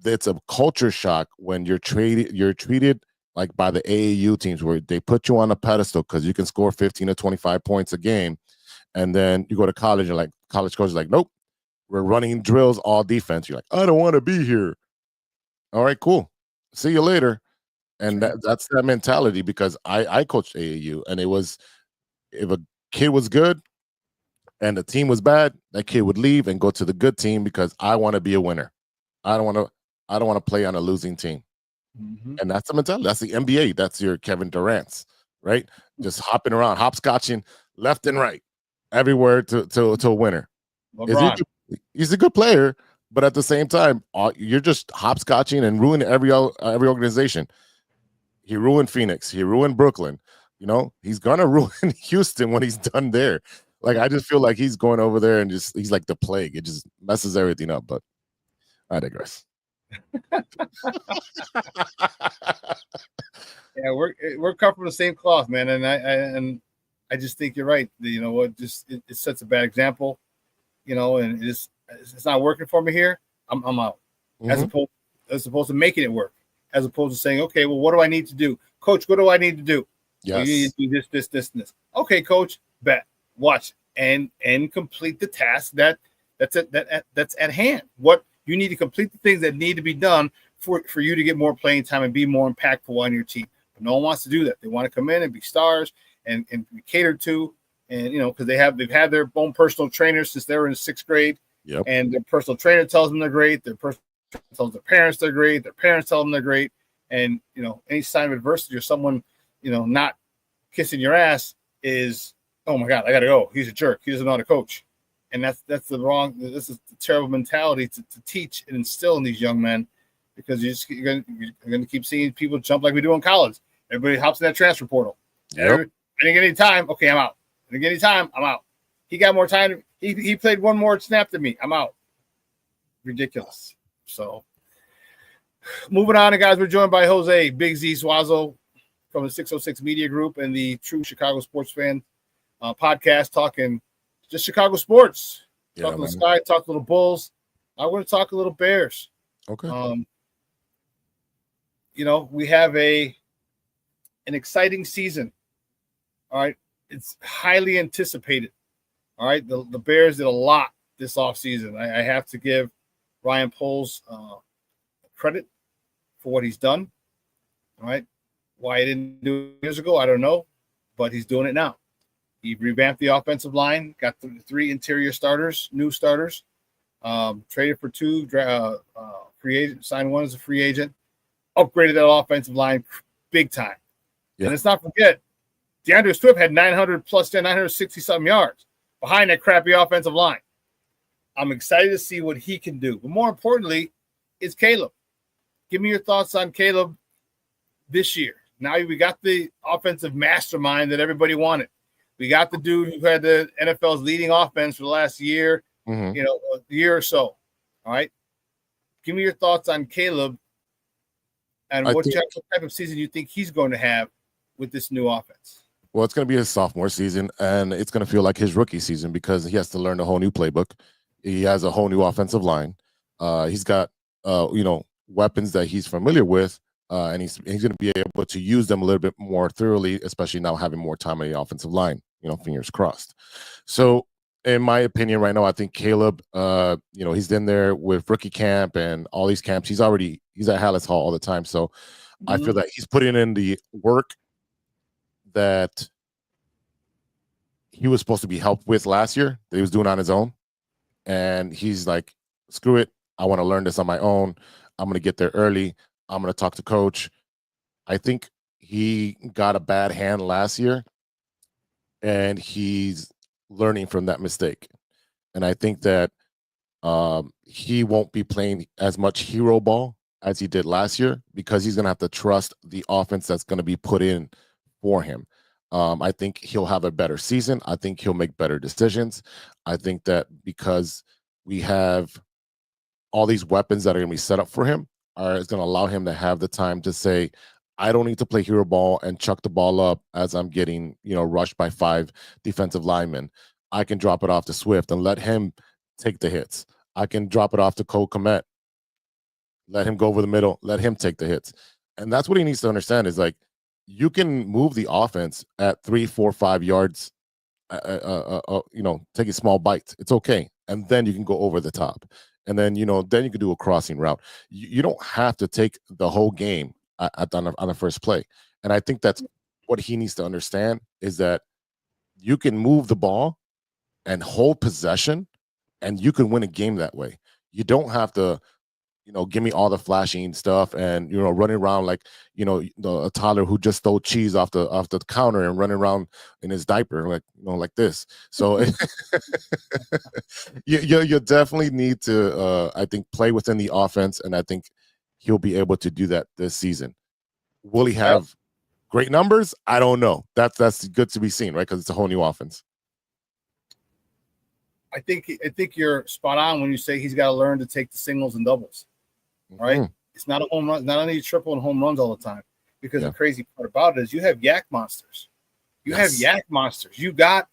it's a culture shock when you're treated like by the AAU teams, where they put you on a pedestal because you can score 15 to 25 points a game, and then you go to college and like college coaches like, nope. We're running drills all defense. You're like, I don't want to be here. All right, cool. See you later. And that's that mentality, because I coached AAU, and it was, if a kid was good and the team was bad, that kid would leave and go to the good team, because I want to be a winner. I don't want to play on a losing team. Mm-hmm. And that's the mentality. That's the NBA. That's your Kevin Durant's, right? Just hopping around, hopscotching left and right, everywhere to a winner. He's a good player, but at the same time, you're just hopscotching and ruining every organization. He ruined Phoenix. He ruined Brooklyn. He's gonna ruin Houston when he's done there. Like, I just feel like he's going over there and he's like the plague. It just messes everything up. But I digress. Yeah, we're cut from the same cloth, man, and I just think you're right. It sets a bad example. And it's not working for me here. I'm out. Mm-hmm. As opposed to making it work, as opposed to saying, okay, well, what do I need to do, Coach? What do I need to do? Yes. You need to do this, and this. Okay, Coach, bet, watch, and complete the task that's at hand. What you need to complete the things that need to be done for you to get more playing time and be more impactful on your team. But no one wants to do that. They want to come in and be stars and be catered to. And because they've had their own personal trainers since they were in 6th grade. Yep. And their personal trainer tells them they're great. Their personal trainer tells their parents they're great. Their parents tell them they're great. And any sign of adversity or someone not kissing your ass is, oh my God, I gotta go. He's a jerk. He doesn't know how to coach. And that's the wrong. This is the terrible mentality to teach and instill in these young men, because you're going to keep seeing people jump like we do in college. Everybody hops in that transfer portal. Yep. I didn't get any time. Okay, I'm out. Didn't get any time, I'm out. He got more time. He played one more snap than me. I'm out. Ridiculous. So, moving on, guys, we're joined by Jose Big-Z Zuazo from the 606 Media Group and the True Chicago Sports Fan podcast, talking just Chicago sports. Talk a little Sky, talk a little Bulls. I want to talk a little Bears. Okay. We have an exciting season. All right. It's highly anticipated. All right, the Bears did a lot this offseason. I have to give Ryan Poles credit for what he's done. All right, why he didn't do it years ago, I don't know, but he's doing it now. He revamped the offensive line, got the 3 interior starters, new starters, traded for 2 free agent, signed 1 as a free agent, upgraded that offensive line big time. Yeah. And let's not forget, DeAndre Swift had 960-something yards behind that crappy offensive line. I'm excited to see what he can do. But more importantly, is Caleb. Give me your thoughts on Caleb this year. Now we got the offensive mastermind that everybody wanted. We got the dude who had the NFL's leading offense for the last year, a year or so. All right. Give me your thoughts on Caleb and what type of season you think he's going to have with this new offense. Well, it's going to be his sophomore season, and it's going to feel like his rookie season because he has to learn a whole new playbook. He has a whole new offensive line. He's got, weapons that he's familiar with, and he's going to be able to use them a little bit more thoroughly, especially now having more time on the offensive line. Fingers crossed. So, in my opinion, right now, I think Caleb, he's in there with rookie camp and all these camps. He's at Hallis Hall all the time. So, I feel that he's putting in the work that he was supposed to be helped with last year that he was doing on his own. And he's like, screw it. I want to learn this on my own. I'm going to get there early. I'm going to talk to coach. I think he got a bad hand last year, and he's learning from that mistake. And I think that he won't be playing as much hero ball as he did last year because he's going to have to trust the offense that's going to be put in for him. I think he'll have a better season. I think he'll make better decisions. I think that because we have all these weapons that are going to be set up for him, it's going to allow him to have the time to say, I don't need to play hero ball and chuck the ball up as I'm getting, rushed by 5 defensive linemen. I can drop it off to Swift and let him take the hits. I can drop it off to Cole Kmet. Let him go over the middle. Let him take the hits. And that's what he needs to understand is like, you can move the offense at 3, 4, 5 yards, taking small bites. It's okay. And then you can go over the top. And then, then you can do a crossing route. You don't have to take the whole game on the first play. And I think that's what he needs to understand is that you can move the ball and hold possession and you can win a game that way. You don't have to, give me all the flashing stuff and, running around like, a toddler who just stole cheese off the counter and running around in his diaper, like this. So you definitely need to, I think, play within the offense. And I think he'll be able to do that this season. Will he have great numbers? I don't know. That's good to be seen, right? Because it's a whole new offense. I think you're spot on when you say he's got to learn to take the singles and doubles. Right? It's not a home run, not only triple and home runs all the time. Because the crazy part about it is you have yak monsters. You got,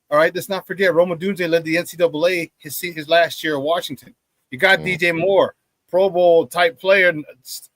all right, let's not forget, Roma Dunze led the NCAA his last year at Washington. You got DJ Moore, Pro Bowl type player,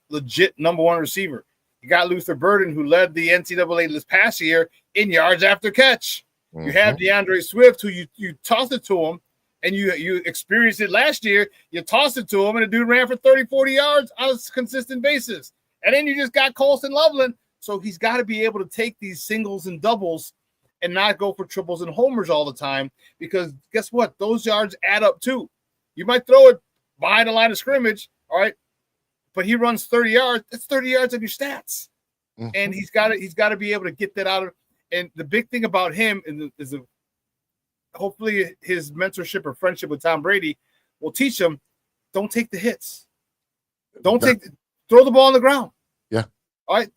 legit number 1 receiver. You got Luther Burden, who led the NCAA this past year in yards after catch. You have DeAndre Swift, who you tossed it to him, and you experienced it last year. You tossed it to him, and the dude ran for 30, 40 yards on a consistent basis. And then you just got Colston Loveland. So he's got to be able to take these singles and doubles and not go for triples and homers all the time because guess what? Those yards add up too. You might throw it behind the line of scrimmage, all right, but he runs 30 yards. That's 30 yards on your stats. And he's got to be able to get that out of. And the big thing about him is hopefully his mentorship or friendship with Tom Brady will teach him, don't take the hits. Throw the ball on the ground. Yeah. All right.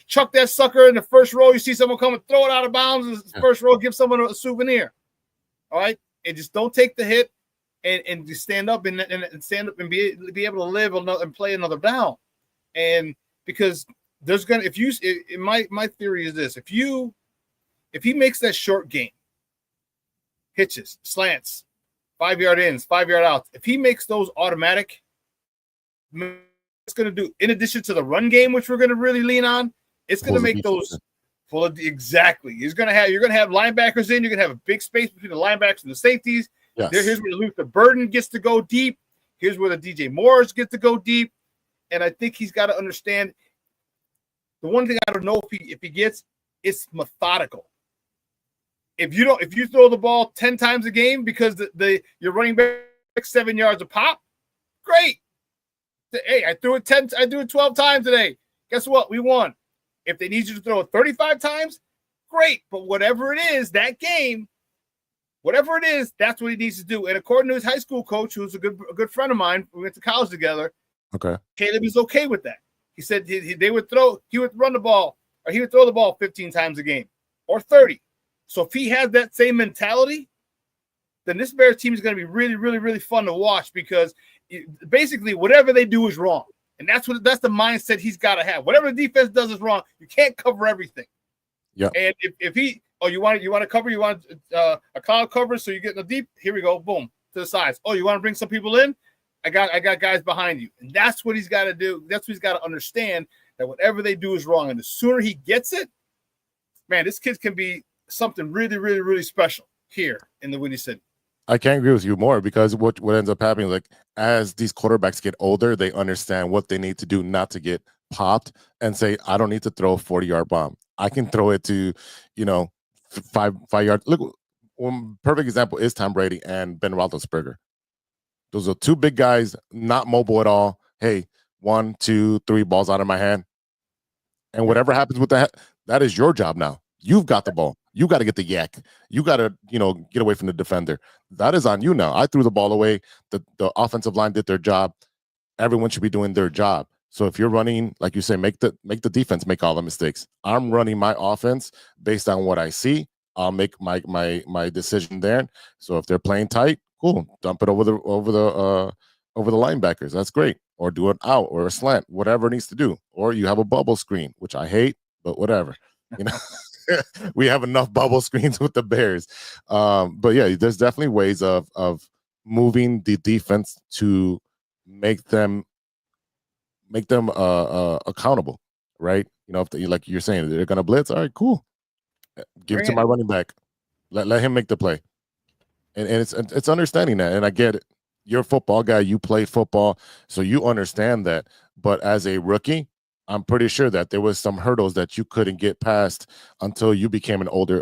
Chuck that sucker in the first row. You see someone coming, throw it out of bounds in the first row, give someone a souvenir. All right. And just don't take the hit and just stand up and stand up and be able to live and play another down. And because there's going to, my theory is this, if he makes that short game, hitches, slants, 5-yard ins, 5-yard outs, if he makes those automatic, it's going to do, in addition to the run game, which we're going to really lean on, it's going to make those Exactly. You're gonna have linebackers in. You're gonna have a big space between the linebackers and the safeties. Yes. Here's where Luther Burden gets to go deep. Here's where the DJ Moores get to go deep. And I think he's got to understand. The one thing I don't know if he gets, it's methodical. If you throw the ball 10 times a game because you're running back 7 yards a pop, great. Hey, I threw it 12 times today. Guess what? We won. If they need you to throw it 35 times, great. But whatever it is, that game, whatever it is, that's what he needs to do. And according to his high school coach, who's a good friend of mine, we went to college together. Okay. Caleb is okay with that. He said he would run the ball, or he would throw the ball 15 times a game or 30. So if he has that same mentality, then this Bears team is going to be really, really, really fun to watch, because basically whatever they do is wrong. And that's the mindset he's got to have. Whatever the defense does is wrong. You can't cover everything. Yeah. And if you want to cover, you want a cloud cover, so you get in the deep, here we go, boom, to the sides. Oh, you want to bring some people in? I got guys behind you. And that's what he's got to do. That's what he's got to understand, that whatever they do is wrong. And the sooner he gets it, man, this kid can be something really, really, really special here in the Windy City. I can't agree with you more, because what ends up happening, like, as these quarterbacks get older, they understand what they need to do not to get popped and say, I don't need to throw a 40-yard bomb. I can throw it to, 5 yards. Look, one perfect example is Tom Brady and Ben Roethlisberger. Those are two big guys, not mobile at all. Hey, 1, 2, 3 balls out of my hand. And whatever happens with that is your job now. You've got the ball. You got to get the yak. You got to, get away from the defender. That is on you now. I threw the ball away. The offensive line did their job. Everyone should be doing their job. So if you're running, like you say, make the defense make all the mistakes. I'm running my offense based on what I see. I'll make my decision there. So if they're playing tight, cool. Dump it over the linebackers. That's great. Or do it out or a slant, whatever it needs to do. Or you have a bubble screen, which I hate, but whatever. We have enough bubble screens with the Bears. But yeah, there's definitely ways of moving the defense to make them accountable, right? If they, like you're saying, they're gonna blitz, all right, cool. Give it to my running back. Let him make the play. And it's understanding that. And I get it. You're a football guy, you play football, so you understand that. But as a rookie, I'm pretty sure that there was some hurdles that you couldn't get past until you became an older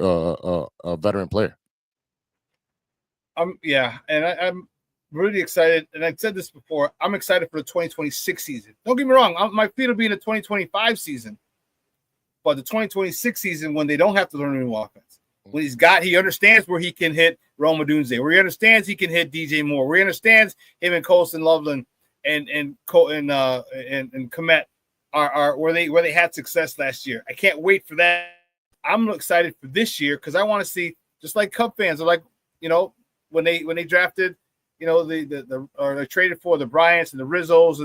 veteran player. Yeah, and I'm really excited. And I've said this before. I'm excited for the 2026 season. Don't get me wrong. My feet will be in the 2025 season, but the 2026 season, when they don't have to learn a new offense, when he understands where he can hit Rome Odunze, where he understands he can hit DJ Moore, where he understands him and Colston Loveland and Komet are where they had success last year. I can't wait for that. I'm excited for this year because I want to see, just like Cub fans are like, when they drafted, they traded for the Bryants and the Rizzos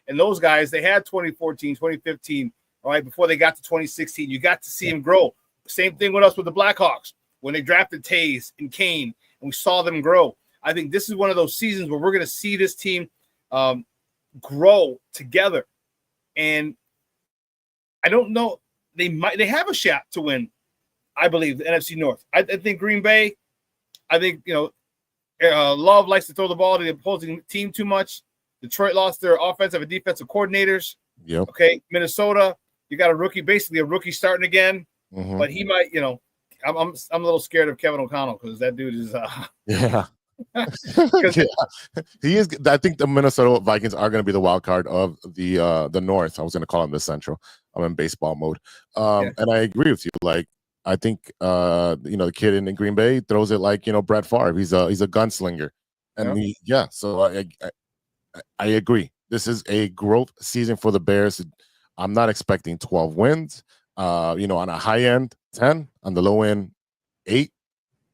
and those guys, they had 2014, 2015, all right, before they got to 2016. You got to see them grow. Same thing with us with the Blackhawks when they drafted Taze and Kane, and we saw them grow. I think this is one of those seasons where we're going to see this team grow together. And I don't know, they have a shot to win, I believe, the NFC North. I think Green Bay, I think, Love likes to throw the ball to the opposing team too much. Detroit lost their offensive and defensive coordinators. Yep. Okay. Minnesota, you got a rookie starting again. Mm-hmm. But he might, I'm a little scared of Kevin O'Connell because that dude is yeah. Yeah. He is. I think the Minnesota Vikings are going to be the wild card of the North. I was going to call them the Central. I'm in baseball mode. And I agree with you. Like, I think the kid in Green Bay throws it like Brett Favre. He's a gunslinger, and so I agree. This is a growth season for the Bears. I'm not expecting 12 wins. On a high end 10, on the low end 8.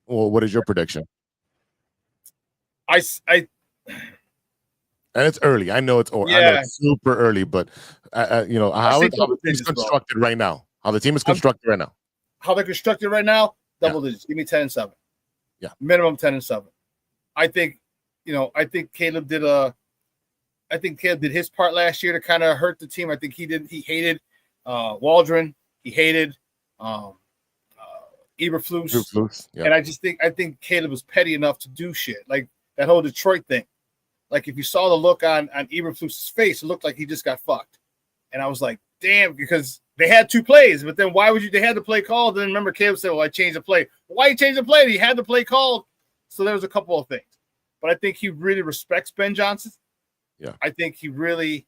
Well, what is your prediction? And it's early. I know it's I know it's super early, but how the team is constructed right now. How the team is constructed right now. How they're constructed right now, double digits. Give me 10-7. Yeah. Minimum 10-7. I think Caleb did his part last year to kind of hurt the team. I think he hated Waldron. He hated Eberflus. Yeah. And I think Caleb was petty enough to do shit like that whole Detroit thing. Like if you saw the look on Eberflus's face, it looked like he just got fucked. And I was like, damn, because they had 2 plays, but then why would you? They had the play called. Then remember, Caleb said, "Well, I changed the play." Why you change the play? He had the play called. So there was a couple of things, but I think he really respects Ben Johnson. Yeah, I think he really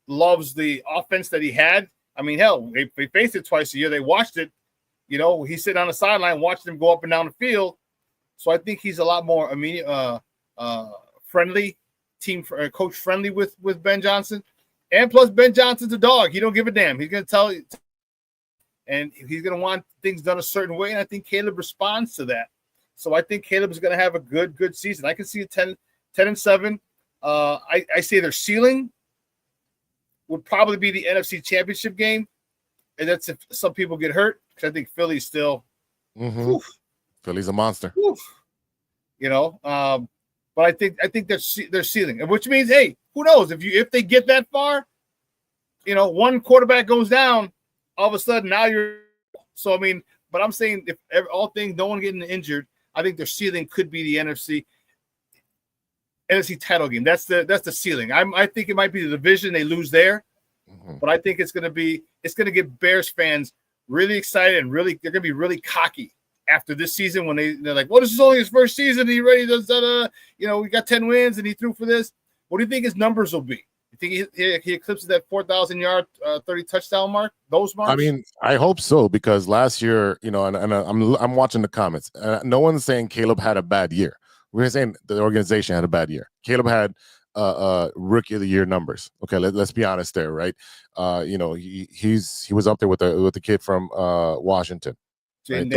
loves the offense that he had. I mean, hell, they faced it twice a year. They watched it. You know, he's sitting on the sideline watching them go up and down the field. So I think he's a lot more friendly, coach friendly with Ben Johnson. And plus, Ben Johnson's a dog. He don't give a damn. He's going to tell you. And he's going to want things done a certain way. And I think Caleb responds to that. So I think Caleb is going to have a good season. I can see a 10-7. I say their ceiling would probably be the NFC Championship game. And that's if some people get hurt. Because I think Philly's still. Philly's a monster. You know, but I think they're ceiling, which means, hey, who knows if they get that far, you know, one quarterback goes down, all of a sudden now you're. So I mean, but I'm saying if all things, no one getting injured, I think their ceiling could be the NFC title game. That's the ceiling. I think it might be the division they lose there, but I think it's going to get Bears fans really excited and they're going to be really cocky after this season when they're like, well, this is only his first season. He ready to, you know, we got 10 wins and he threw for this. What do you think his numbers will be? You think he eclipses that 4,000 yard, 30 touchdown mark? Those marks? I mean, I hope so because last year, you know, and I'm watching the comments. No one's saying Caleb had a bad year. We're saying the organization had a bad year. Caleb had rookie of the year numbers. Okay, let's be honest there, right? You know, he was up there with the kid from Washington. Right?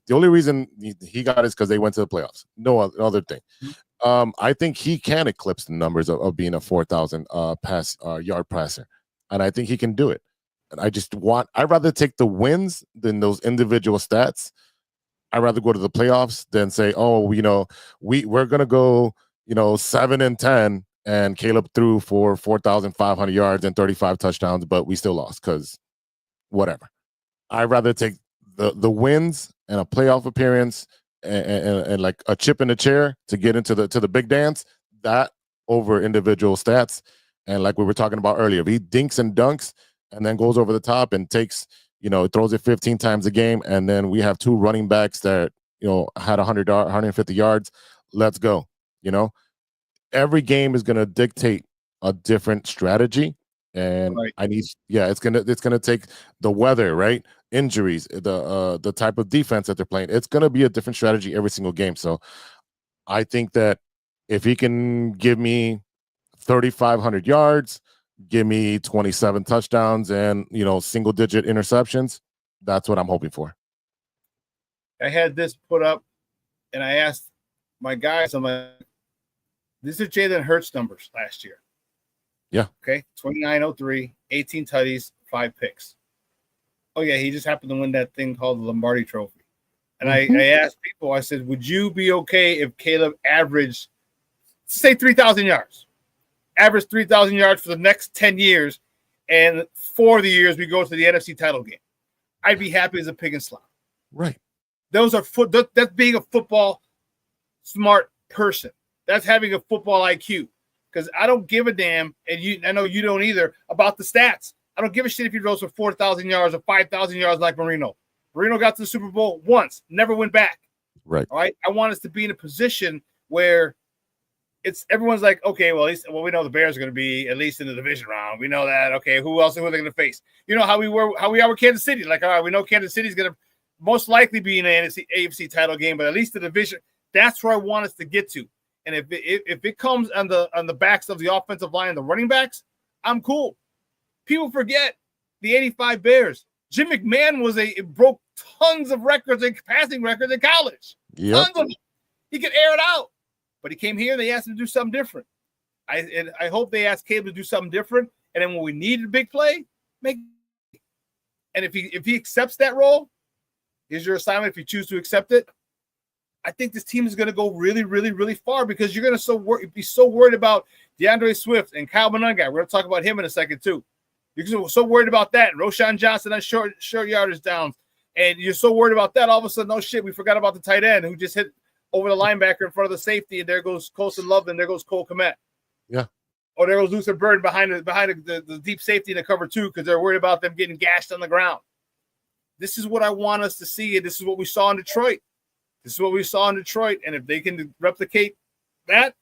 The only reason he got is because they went to the playoffs. No other thing. I think he can eclipse the numbers of being a 4,000 yard passer, and I think he can do it. And I'd rather take the wins than those individual stats. I'd rather go to the playoffs than say, oh, you know, we're gonna go, you know, 7-10, and Caleb threw for 4,500 yards and 35 touchdowns, but we still lost because whatever. I'd rather take the wins and a playoff appearance and like a chip in the chair to get into the big dance, that over individual stats. And like we were talking about earlier, if he dinks and dunks and then goes over the top and takes, you know, throws it 15 times a game, and then we have 2 running backs that, you know, had 150 yards, let's go. You know, every game is going to dictate a different strategy. And right. It's gonna take the weather, right? Injuries, the type of defense that they're playing. It's gonna be a different strategy every single game. So I think that if he can give me 3,500 yards, give me 27 touchdowns, and, you know, single digit interceptions, that's what I'm hoping for. I had this put up, and I asked my guys, I'm like, these are Jalen Hurts numbers last year. Yeah. Okay. 29-03, 18 tutties, 5 picks. Oh, yeah. He just happened to win that thing called the Lombardi Trophy. And I asked people, I said, would you be okay if Caleb averaged, say, 3,000 yards? Average 3,000 yards for the next 10 years. And 4 of the years we go to the NFC title game. I'd be happy as a pig in slop. Right. Those are that's being a football smart person. That's having a football IQ. Because I don't give a damn, and I know you don't either, about the stats. I don't give a shit if he throws for 4,000 yards or 5,000 yards like Marino. Marino got to the Super Bowl once, never went back. Right. All right. I want us to be in a position where everyone's like, okay, well, we know the Bears are going to be at least in the division round. We know that. Okay, who are they going to face? You know how we are with Kansas City. Like, all right, we know Kansas City's going to most likely be in an AFC title game, but at least the division. That's where I want us to get to. And if it comes on the backs of the offensive line and the running backs, I'm cool. People forget the 85 Bears. Jim McMahon broke tons of records and passing records in college. Yep. Tons of them. He could air it out. But he came here and they asked him to do something different. I hope they asked Caleb to do something different. And then when we needed a big play, and if he accepts that role, here's your assignment if you choose to accept it. I think this team is going to go really, really, really far because you're going to be so worried about DeAndre Swift and Kyle Monangai. We're going to talk about him in a second too. You're so worried about that. Roschon Johnson on short yardage downs. And you're so worried about that. All of a sudden, oh, shit, we forgot about the tight end who just hit over the linebacker in front of the safety, and there goes Colson Love, and there goes Cole Kmet. Yeah. Or there goes Luther Bird behind the deep safety in the cover 2 because they're worried about them getting gashed on the ground. This is what I want us to see, and this is what we saw in Detroit. And if they can replicate that,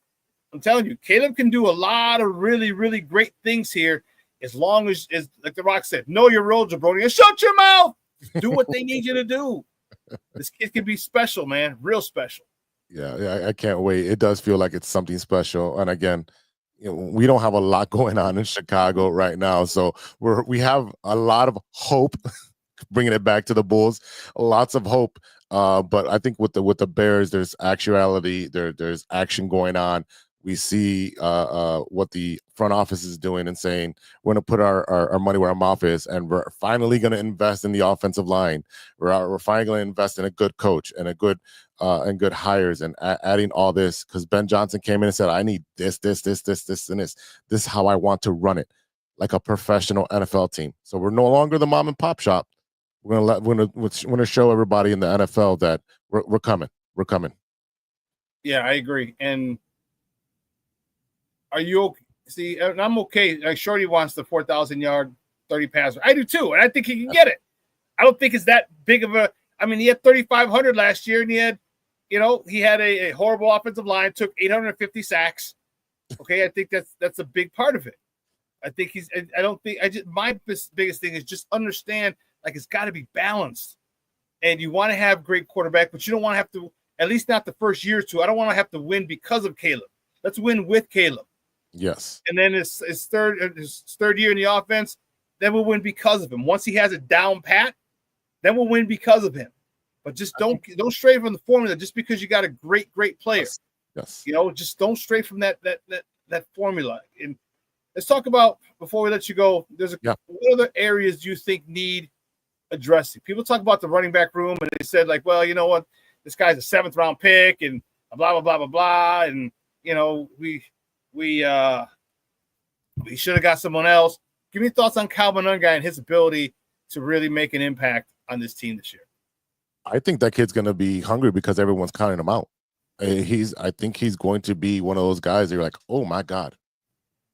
I'm telling you, Caleb can do a lot of really, really great things here as long as like The Rock said, know your role, jabroni, and shut your mouth. Do what they need you to do. This kid can be special, man, real special. Yeah, I can't wait. It does feel like it's something special. And again, we don't have a lot going on in Chicago right now, so we have a lot of hope. Bringing it back to the Bulls, lots of hope. But I think with the Bears, there's actuality. There's action going on. We see what the front office is doing and saying we're going to put our money where our mouth is, and we're finally going to invest in the offensive line. We're finally going to invest in a good coach and good hires, and adding all this because Ben Johnson came in and said, "I need this, and this. This is how I want to run it, like a professional NFL team." So we're no longer the mom and pop shop. We're gonna show everybody in the NFL that we're coming. We're coming. Yeah, I agree. And are you okay? See, and I'm okay. Like Shorty wants the 4,000-yard 30 passer. I do too, and I think he can get it. I don't think it's that big of a. I mean, he had 3,500 last year, and he had a horrible offensive line. Took 850 sacks. Okay, I think that's a big part of it. I think my biggest thing is just understand. Like, it's got to be balanced. And you want to have great quarterback, but you don't want to have to, at least not the first year or two. I don't want to have to win because of Caleb. Let's win with Caleb. Yes. And then his third year in the offense, then we'll win because of him. Once he has it down pat, then we'll win because of him. But just don't stray from the formula just because you got a great player. Yes. Just don't stray from that formula. And let's talk about, before we let you go, what other areas do you think need addressing? People talk about the running back room, and they said, like, well, you know what, this guy's a 7th round pick, and blah blah blah blah blah, and we should have got someone else. Give me thoughts on Kyle Monangai and his ability to really make an impact on this team this year. I think that kid's gonna be hungry because everyone's counting him out. I think he's going to be one of those guys that you're like, oh my God,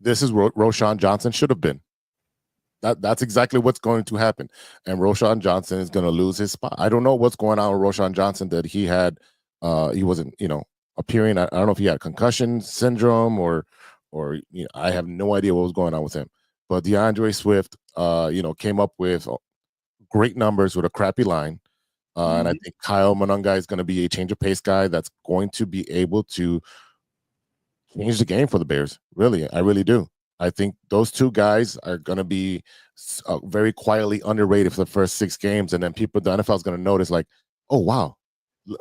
this is what Roschon Johnson should have been. That's exactly what's going to happen. And Roschon Johnson is going to lose his spot. I don't know what's going on with Roschon Johnson that he wasn't, appearing. I don't know if he had concussion syndrome or I have no idea what was going on with him. But DeAndre Swift, came up with great numbers with a crappy line. And I think Kyle Monangai is going to be a change of pace guy that's going to be able to change the game for the Bears. Really, I really do. I think those two guys are going to be very quietly underrated for the first 6 games, and then the NFL is going to notice, like, oh wow,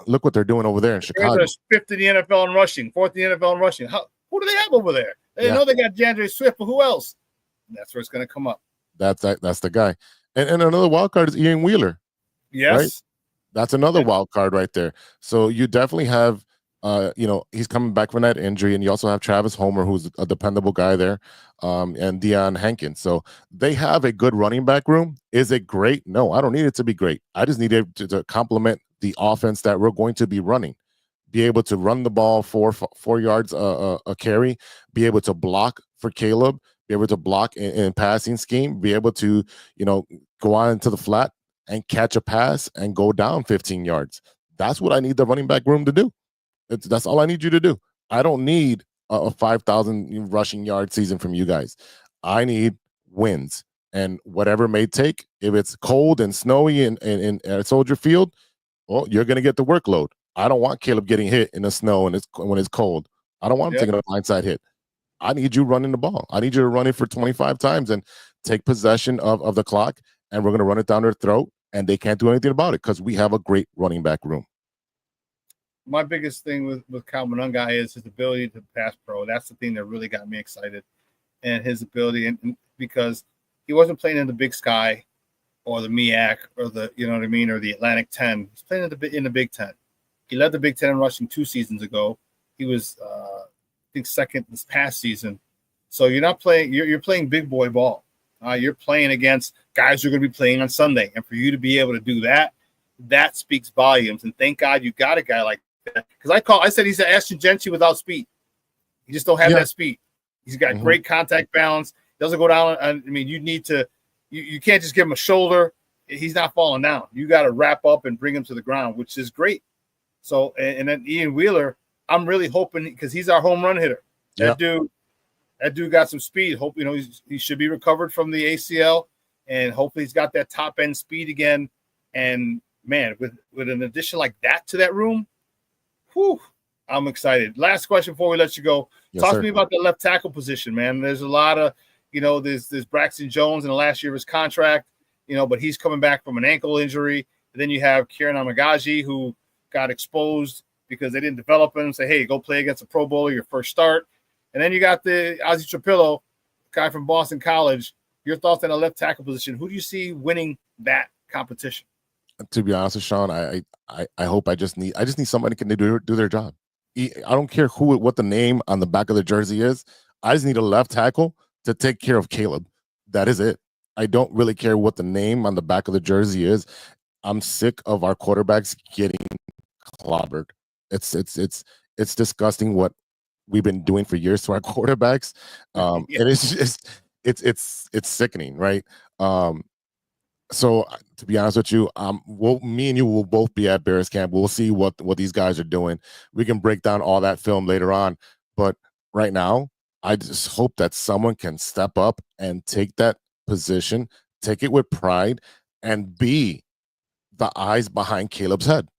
look what they're doing over there in Chicago. They're 5th in the NFL in rushing, 4th in the NFL in rushing. Who do they have over there? They know they got DeAndre Swift, but who else? And that's where it's going to come up. That's the guy. And another wild card is Ian Wheeler. Yes, right? That's another wild card right there. So you definitely have. He's coming back from that injury, and you also have Travis Homer, who's a dependable guy there, and Deion Hankins. So they have a good running back room. Is it great? No, I don't need it to be great. I just need it to complement the offense that we're going to be running. Be able to run the ball 4 yards a carry, be able to block for Caleb, be able to block in passing scheme, be able to, go out into the flat and catch a pass and go down 15 yards. That's what I need the running back room to do. That's all I need you to do. I don't need a 5,000 rushing yard season from you guys. I need wins, and whatever may take. If it's cold and snowy at Soldier Field, well, you're going to get the workload. I don't want Caleb getting hit in the snow and when it's cold. I don't want him taking a blindside hit. I need you running the ball. I need you to run it for 25 times and take possession of the clock, and we're going to run it down their throat, and they can't do anything about it because we have a great running back room. My biggest thing with Kyle Monangai is his ability to pass pro. That's the thing that really got me excited, and his ability, and because he wasn't playing in the Big Sky or the MEAC or the, or the Atlantic 10. He's playing in the Big 10. He led the Big 10 in rushing 2 seasons ago. He was, I think, second this past season. So you're not playing. You're playing big boy ball. You're playing against guys who are going to be playing on Sunday. And for you to be able to do that, that speaks volumes. And thank God you got a guy like that. Because I said he's an Ashton Genty without speed. He just don't have that speed. He's got great contact balance. Doesn't go down. I mean, you need to you can't just give him a shoulder. He's not falling down. You got to wrap up and bring him to the ground, which is great. So, and then Ian Wheeler, I'm really hoping, because he's our home run hitter. That dude got some speed. Hope, he should be recovered from the ACL, and hopefully he's got that top end speed again. And man, with an addition like that to that room, whew, I'm excited. Last question before we let you go. Talk to me about the left tackle position, man. There's a lot of, there's Braxton Jones in the last year of his contract, but he's coming back from an ankle injury. And then you have Kieran Amagaji, who got exposed because they didn't develop him. Say, hey, go play against a Pro Bowler, your first start. And then you got the Ozzie Trapillo, guy from Boston College. Your thoughts on the left tackle position? Who do you see winning that competition? To be honest with Shawn, I hope I just need somebody who can do their job. I don't care what the name on the back of the jersey is. I just need a left tackle to take care of Caleb. That is it. I don't really care what the name on the back of the jersey is. I'm sick of our quarterbacks getting clobbered. It's disgusting what we've been doing for years to our quarterbacks. And it's sickening, right? So to be honest with you, me and you will both be at Bears camp. We'll see what these guys are doing. We can break down all that film later on. But right now, I just hope that someone can step up and take that position, take it with pride, and be the eyes behind Caleb's head.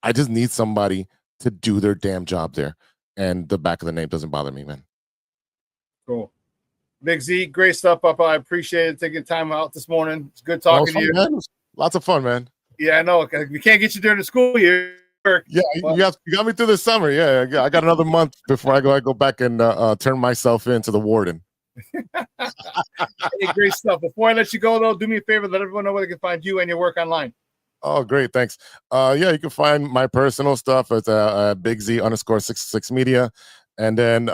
I just need somebody to do their damn job there. And the back of the name doesn't bother me, man. Cool. Big Z, great stuff, Papa. I appreciate it taking time out this morning. It's good talking to you. Man. Lots of fun, man. Yeah, I know. We can't get you during the school year. Yeah, you got me through the summer. Yeah, I got another month before I go back and turn myself into the warden. Hey, great stuff. Before I let you go, though, do me a favor. Let everyone know where they can find you and your work online. Oh, great. Thanks. You can find my personal stuff at Big-Z_66 media. And then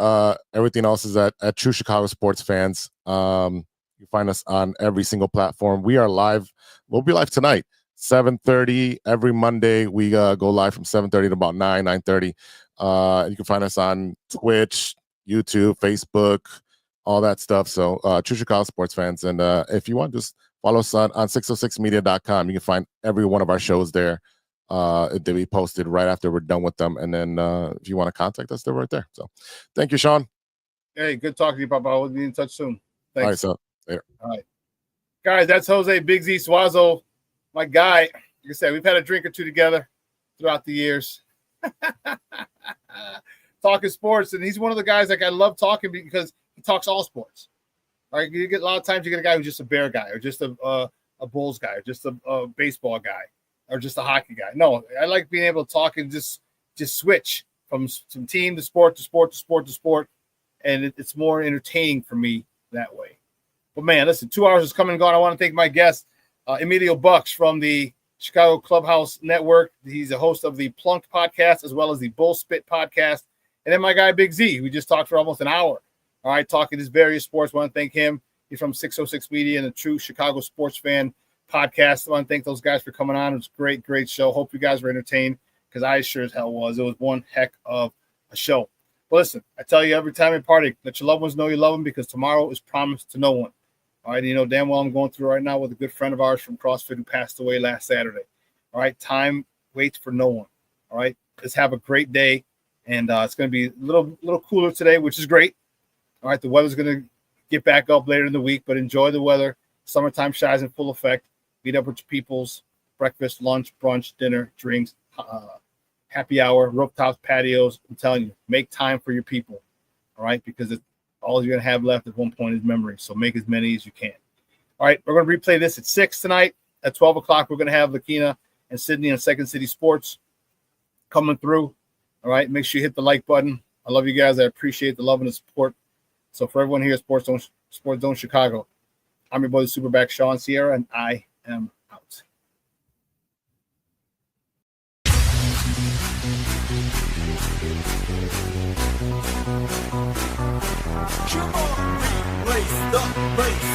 everything else is at True Chicago Sports Fans. You find us on every single platform. We are live. We'll be live tonight, 7:30 every Monday. We go live from 7:30 to about 9:30. You can find us on Twitch, YouTube, Facebook, all that stuff. So True Chicago Sports Fans. And if you want, just follow us on 606media.com. You can find every one of our shows there. That we posted right after we're done with them. And then if you want to contact us, they're right there. So thank you, Shawn. Hey, good talking to you, Papa. We'll be in touch soon. Thanks. All right, so later. All right. Guys, that's Jose Big-Z Zuazo, my guy. Like I said, we've had a drink or two together throughout the years. Talking sports. And he's one of the guys I love talking because he talks all sports. All right, you get a lot of times you get a guy who's just a Bear guy or just a Bulls guy or just a baseball guy. Or just a hockey guy. No, I like being able to talk and just switch from team to sport to sport to sport to sport. And it's more entertaining for me that way. But man, listen, 2 hours is coming and gone. I want to thank my guest, Emilio Bucks from the Chicago Clubhouse Network. He's a host of the Plunked podcast as well as the Bull Spit podcast. And then my guy, Big Z. We just talked for almost an hour. All right, talking his various sports. I want to thank him. He's from 606 Media and a true Chicago sports fan podcast. I want to thank those guys for coming on. It was a great show. Hope you guys were entertained because I sure as hell was. It was one heck of a show. But listen, I tell you every time in party, let your loved ones know you love them because tomorrow is promised to no one. All right, damn well I'm going through right now with a good friend of ours from CrossFit who passed away last Saturday. All right, time waits for no one. All right, let's have a great day, and it's going to be a little cooler today, which is great. All right, the weather's going to get back up later in the week, but enjoy the weather. Summertime shines in full effect. Meet up with your peoples, breakfast, lunch, brunch, dinner, drinks, happy hour, rooftops, patios. I'm telling you, make time for your people, all right? Because all you're going to have left at one point is memories. So make as many as you can. All right, we're going to replay this at 6 tonight. At 12 o'clock, we're going to have Lakina and Sydney on Second City Sports coming through. All right, make sure you hit the like button. I love you guys. I appreciate the love and the support. So for everyone here at Sports Zone Chicago, I'm your boy, the SuperBack, Shawn Sierra, and I am out. Come on, race the race.